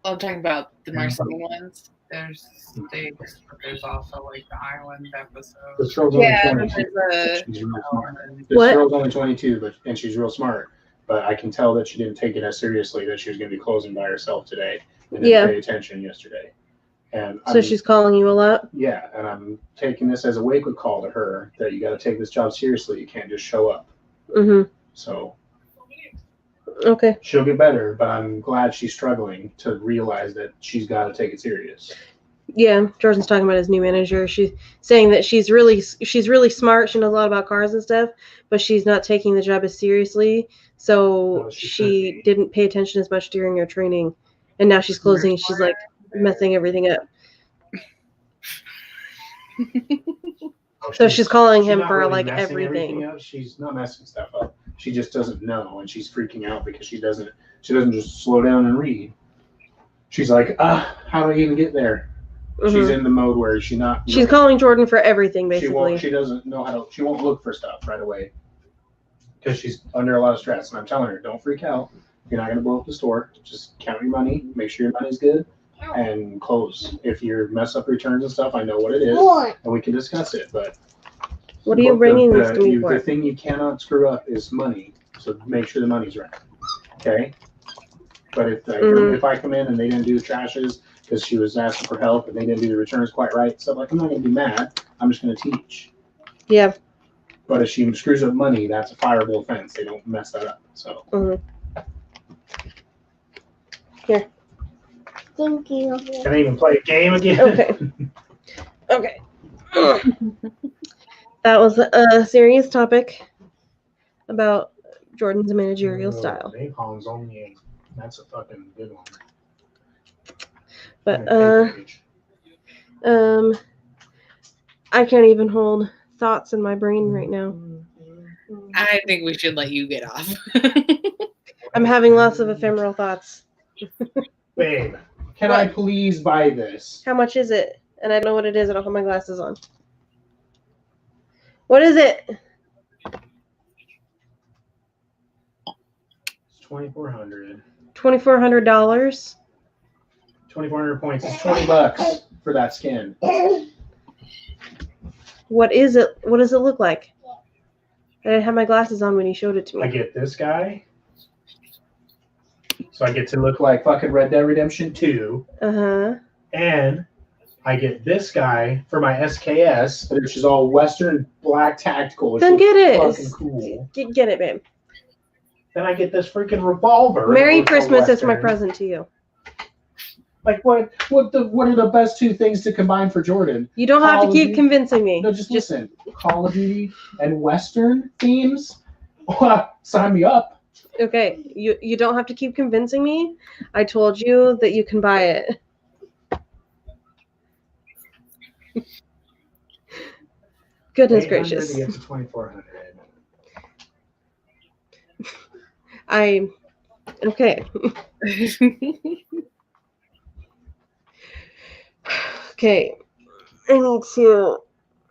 I'm talking about the Marceline ones. There's stakes, but there's also like the island This episode. girl's Yeah, only 22. there's a She's real smart. And This What? girl's only 22, and she's real smart. But I can tell that she didn't take it as seriously that she was going to be closing by herself today and didn't Yeah. pay attention yesterday. And So she's calling you a lot. yeah, and I'm taking this as a wake-up call to her that you got to take this job seriously. You can't just show up. Mhm. So Okay. she'll get better, but I'm glad she's struggling to realize that she's got to take it serious. Yeah, Jordan's talking about his new manager. She's saying that she's really smart. She knows a lot about cars and stuff, but she's not taking the job as seriously. So No, she she should be. didn't pay attention as much during her training, and now she's closing. She's like messing everything up. So she's calling him not for really like messing everything. up. She's not messing stuff up. She just doesn't know, and she's freaking out because she doesn't just slow down and read. She's like, how do I even get there? She's Mhm. in the mode where she's not. She's calling Jordan for everything, She basically. won't. She doesn't know how to. She won't look for stuff right away because she's under a lot of stress. And I'm telling her, don't freak out. You're not going to blow up the store. Just count your money. Make sure your money's good, and close. If you mess up returns and stuff, I know what it is, and we can discuss it. But What are you bringing this to me for? The thing you cannot screw up is money. So make sure the money's right. Okay. But if I come in and they didn't do the trashes because she was asking for help and they didn't do the returns quite right, stuff like I'm not going to be mad. I'm just going to teach. Yeah. But if she screws up money, that's a fireable offense. They don't mess that up. So. Mhm. Thank you. Can I even play a game again? Okay. Okay. That was a serious topic about Jordan's managerial style. Napalm's only. That's a fucking good one. But I can't even hold thoughts in my brain right now. I think we should let you get off. I'm having lots of ephemeral thoughts. Babe, can What? I please buy this? How much is it? And I don't know what it is. I don't have my glasses on. What is it? It's 2,400. $2,400. 2,400 points. It's $20 for that skin. What is it? What does it look like? I didn't have my glasses on when you showed it to I me. get this guy. So I get to look like fucking Red Dead Redemption 2. Uh-huh. And I get this guy for my SKS, which is all Western black tactical. Which Then is get it. fucking cool. Get it, babe. Then I get this freaking revolver. Merry that looks all Christmas. It's my Western. present to you. Like what are the best two things to combine for Jordan? You don't have Call to of keep Duty- convincing me. No, just listen. Call of Duty and Western themes. Sign me up. Okay, you don't have to keep convincing me. I told you that you can buy it. Goodness 800 gracious. to get to 2400. Okay. Okay. I need to.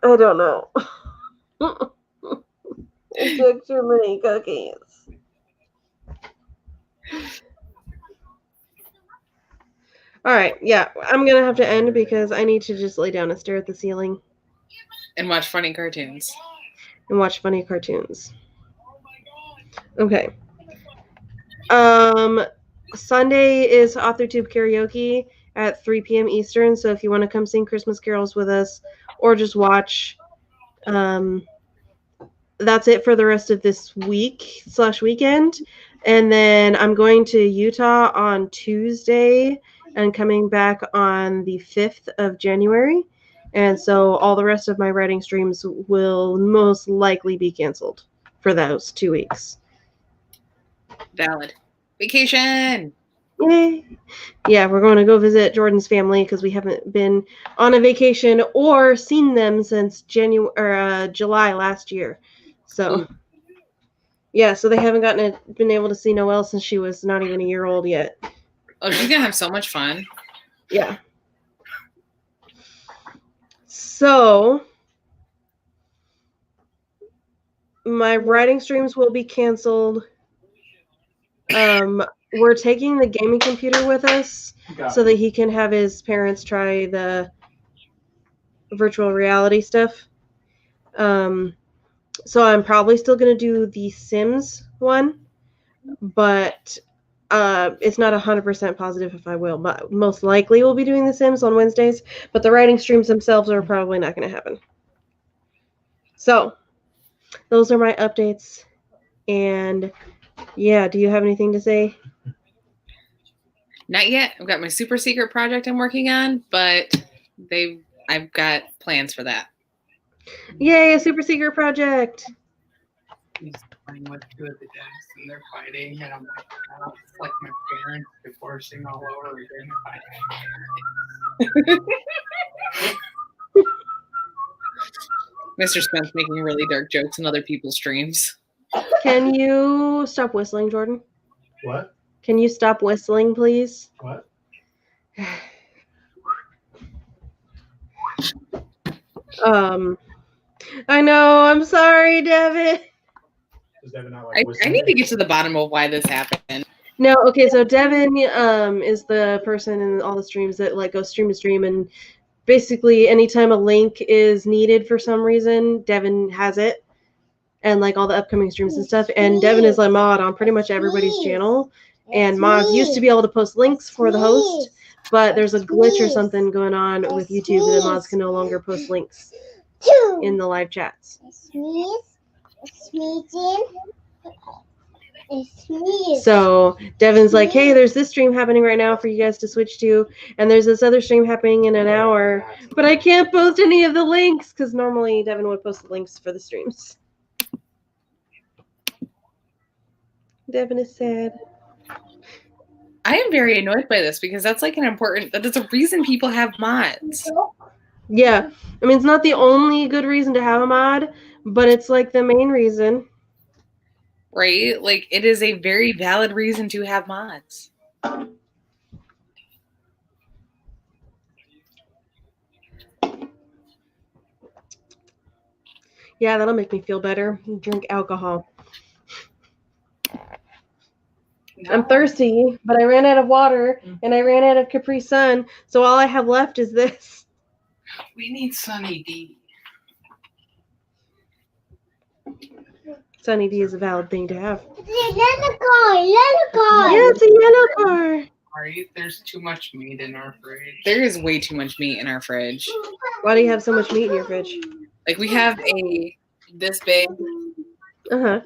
I don't know. I took too many cookies. All right. Yeah, I'm gonna have to end because I need to just lay down and stare at the ceiling And watch funny cartoons. and watch funny cartoons. Okay. Sunday is AuthorTube karaoke at 3 p.m. Eastern. So if you want to come sing Christmas carols with us or just watch, that's it for the rest of this week/weekend. And then I'm going to Utah on Tuesday and coming back on the 5th of January. And so all the rest of my writing streams will most likely be canceled for those 2 weeks. Valid. Vacation. Yay. Yeah, we're going to go visit Jordan's family because we haven't been on a vacation or seen them since July last year. So, yeah, so they haven't been able to see Noelle since she was not even a year old yet. Oh, she's gonna have so much fun. Yeah. So, my writing streams will be canceled. We're taking the gaming computer with us so that he can have his parents try the virtual reality stuff. So I'm probably still going to do the Sims one, but it's not 100% positive if I will. But most likely we'll be doing the Sims on Wednesdays, but the writing streams themselves are probably not going to happen. So those are my updates. And yeah, do you have anything to say? Not yet. I've got my super secret project I'm working on, but I've got plans for that. Yay, a super secret project. He's playing with two of the decks and they're fighting, and I'm like, oh, it's like my parents divorcing all over again. Mr. Spence making really dark jokes in other people's dreams. Can you stop whistling, Jordan? What? Can you stop whistling, please? What? I know. I'm sorry, Devin. Does Devin not like I need to get to the bottom of why this happened. No, okay, so Devin is the person in all the streams that like go stream to stream, and basically anytime a link is needed for some reason, Devin has it, and like all the upcoming streams and stuff. And Devin is a mod on pretty much everybody's channel. And mods used to be able to post links for the host, but there's a glitch or something going on with YouTube, and the mods can no longer post links in the live chats. So Devin's like, hey, there's this stream happening right now for you guys to switch to, and there's this other stream happening in an hour, but I can't post any of the links because normally Devin would post the links for the streams. Devin is sad. I am very annoyed by this because that's like that's a reason people have mods. Yeah, I mean, it's not the only good reason to have a mod, but it's like the main reason. Right? Like, it is a very valid reason to have mods. Yeah, that'll make me feel better. Drink alcohol. No. I'm thirsty, but I ran out of water and I ran out of Capri Sun, so all I have left is this. We need Sunny D. Sunny D is a valid thing to have. Yellow car. Yeah, it's a yellow car. Right? There's too much meat in our fridge. There is way too much meat in our fridge. Why do you have so much meat in your fridge? Like, we have this big Uh-huh.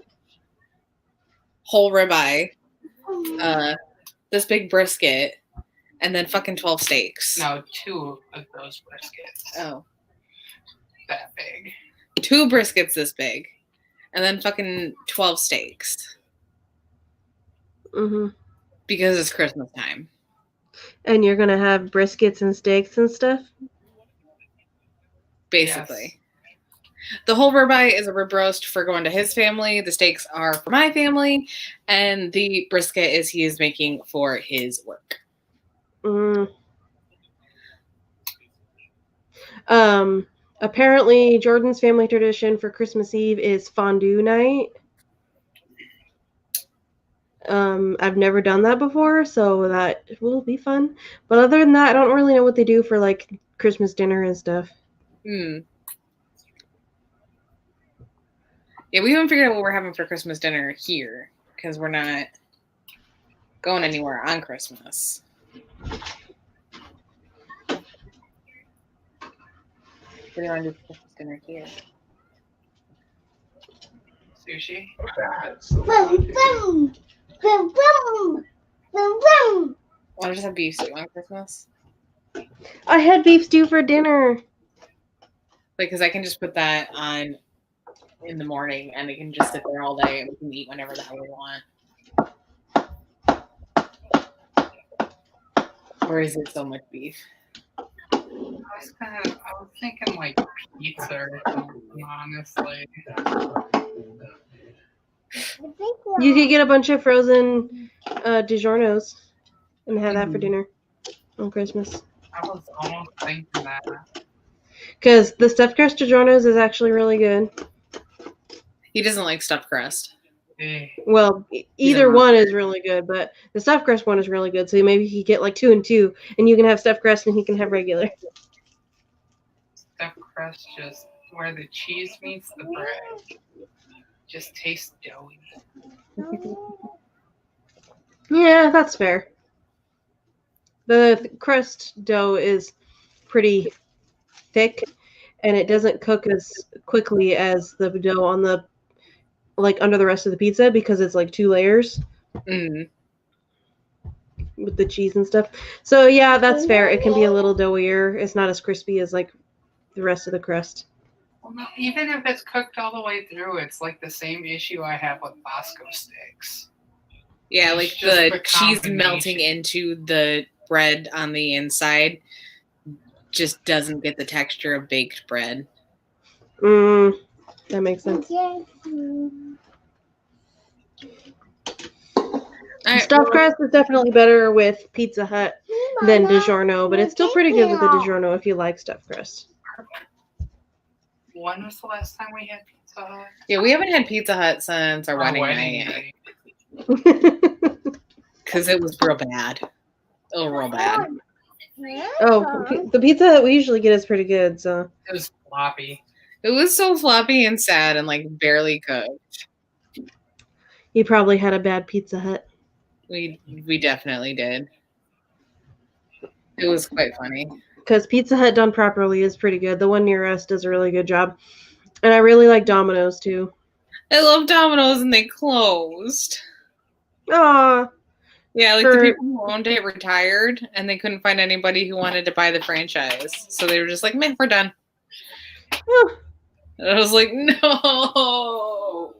whole ribeye, this big brisket, and then fucking 12 steaks. No, 2 of those briskets. Oh. That big. 2 briskets this big, and then fucking 12 steaks Mm-hmm. because it's Christmas time. And you're gonna have briskets and steaks and stuff. Basically, the whole ribeye is a rib roast for going to his family. The steaks are for my family, and the brisket is he is making for his work. Apparently, Jordan's family tradition for Christmas Eve is fondue night. I've never done that before, so that will be fun. But other than that, I don't really know what they do for like Christmas dinner and stuff. Yeah, we haven't figured out what we're having for Christmas dinner here because we're not going anywhere on Christmas. What do you want to do for Christmas dinner here? Sushi? That's Boom, boom, boom, boom, boom, boom. Want to just have beef stew on Christmas? I had beef stew for dinner. Because I can just put that on in the morning and it can just sit there all day and we can eat whenever the hell we want. Or is it so much beef? I was thinking like pizza or something, honestly. You could get a bunch of frozen DiGiorno's and have that for dinner on Christmas. I was almost thinking that. Because the stuffed crust DiGiorno's is actually really good. He doesn't like stuffed crust. Well, either one is really good, but the stuffed crust one is really good. So maybe he get like 2 and 2, and you can have stuffed crust and he can have regular. Stuffed crust just where the cheese meets the bread. Just tastes doughy. Yeah, that's fair. The crust dough is pretty thick, and it doesn't cook as quickly as the dough on the under the rest of the pizza because it's like 2 layers with the cheese and stuff. So yeah, that's fair. It can be a little doughier. It's not as crispy as like the rest of the crust. Well, no, even if it's cooked all the way through, it's like the same issue I have with Bosco sticks. Yeah, It's like just the the cheese combination. melting into the bread on the inside just doesn't get the texture of baked bread. That makes sense. Stuffed crust is definitely better with Pizza Hut than DiGiorno, but it's still pretty good with the DiGiorno if you like stuffed crust. When was the last time we had Pizza Hut? Yeah, we haven't had Pizza Hut since our wedding night because it was real bad. Oh, real bad. The pizza that we usually get is pretty good. So It was floppy. It was so floppy and sad and like barely cooked. you probably had a bad Pizza Hut. We definitely did. It was quite funny. Because Pizza Hut done properly is pretty good. The one near us does a really good job. And I really like Domino's too. I love Domino's and they closed. Aw. Yeah, like the people who owned it retired and they couldn't find anybody who wanted to buy the franchise. So they were just like, man, we're done. Oh. And I was like, no.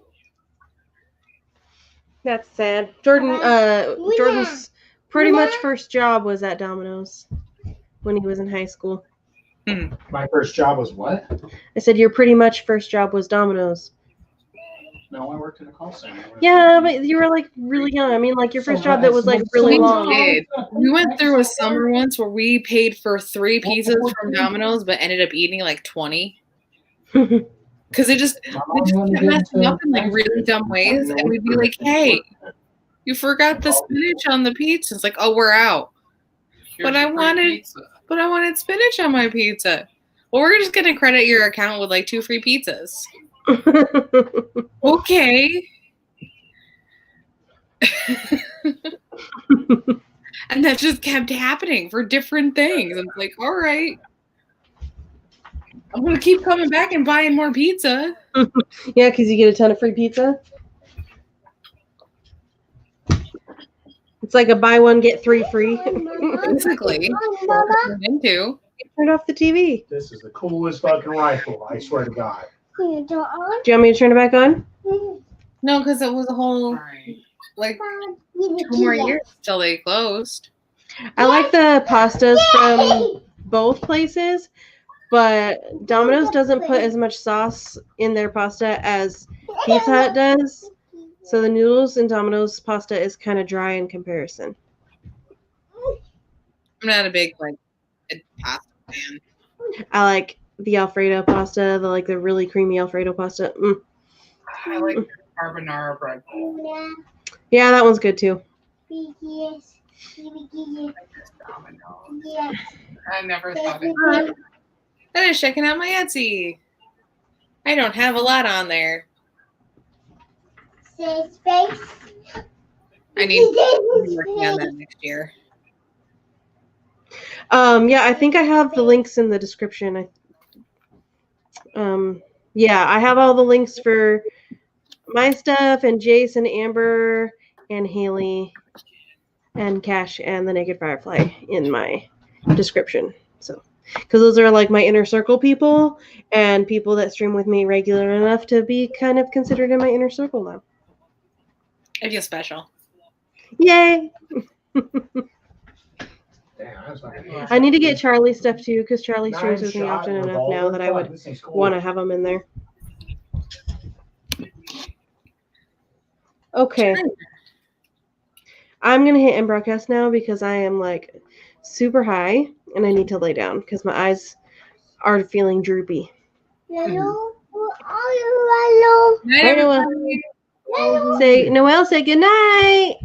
That's sad. Jordan's pretty much first job was at Domino's when he was in high school. My first job was what? I said your pretty much first job was Domino's. No, I worked in a call center. Yeah, but you were like really young. I mean, like your first job that was like really long. We went through a summer once where we paid for 3 pizzas from Domino's, but ended up eating like 20. Because they just kept messing up in like really dumb ways, and we'd be like, "Hey, you forgot the spinach on the pizza." It's like, "Oh, we're out." But I wanted spinach on my pizza. Well, we're just gonna credit your account with like 2 free pizzas. Okay. And that just kept happening for different things. I'm like, all right. I'm going to keep coming back and buying more pizza. Yeah, because you get a ton of free pizza. It's like a buy one get 3 free. Basically, Mama. turned into. Turn off the TV. This is the coolest fucking rifle, I swear to God. Can you turn on? Do you want me to turn it back on? No, because it was a whole Right. like 2 more years till they closed. I like the pastas from both places, but Domino's doesn't put as much sauce in their pasta as Pizza Hut does. So the noodles in Domino's pasta is kind of dry in comparison. I'm not a big like pasta fan. I like the Alfredo pasta, the really creamy Alfredo pasta. I like the carbonara bread bowl. Yeah, that one's good too. Yes. I like this Domino's. Yes. I never thought it. I was checking out my Etsy. I don't have a lot on there. Say space. I need to be working on that next year. Yeah, I think I have the links in the description. Yeah, I have all the links for my stuff and Jace and Amber and Haley and Cash and the Naked Firefly in my description. So, because those are like my inner circle people and people that stream with me regular enough to be kind of considered in my inner circle now. I feel special. Yay! Damn, that's not I need to get Charlie stuff too because Charlie streams with me often enough now that I would want to have him in there. Okay. I'm going to hit end broadcast now because I am like super high and I need to lay down because my eyes are feeling droopy. Hello. Where are you? Night, Hi, Noel. everybody. Hello. Noel, say goodnight.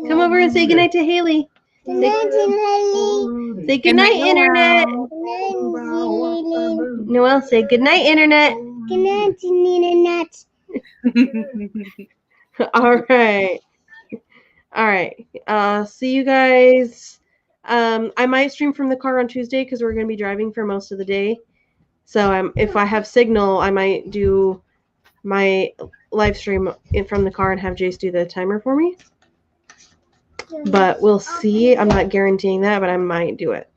Come over and say goodnight to Haley. Good night, Haley. Say goodnight, Noel. Internet. Good night, Haley. Noel, say goodnight, Internet. Good night, Internet. All right. All right. See you guys. I might stream from the car on Tuesday because we're going to be driving for most of the day. So if I have signal, I might do my live stream from the car and have Jace do the timer for me. But we'll see. I'm not guaranteeing that, but I might do it.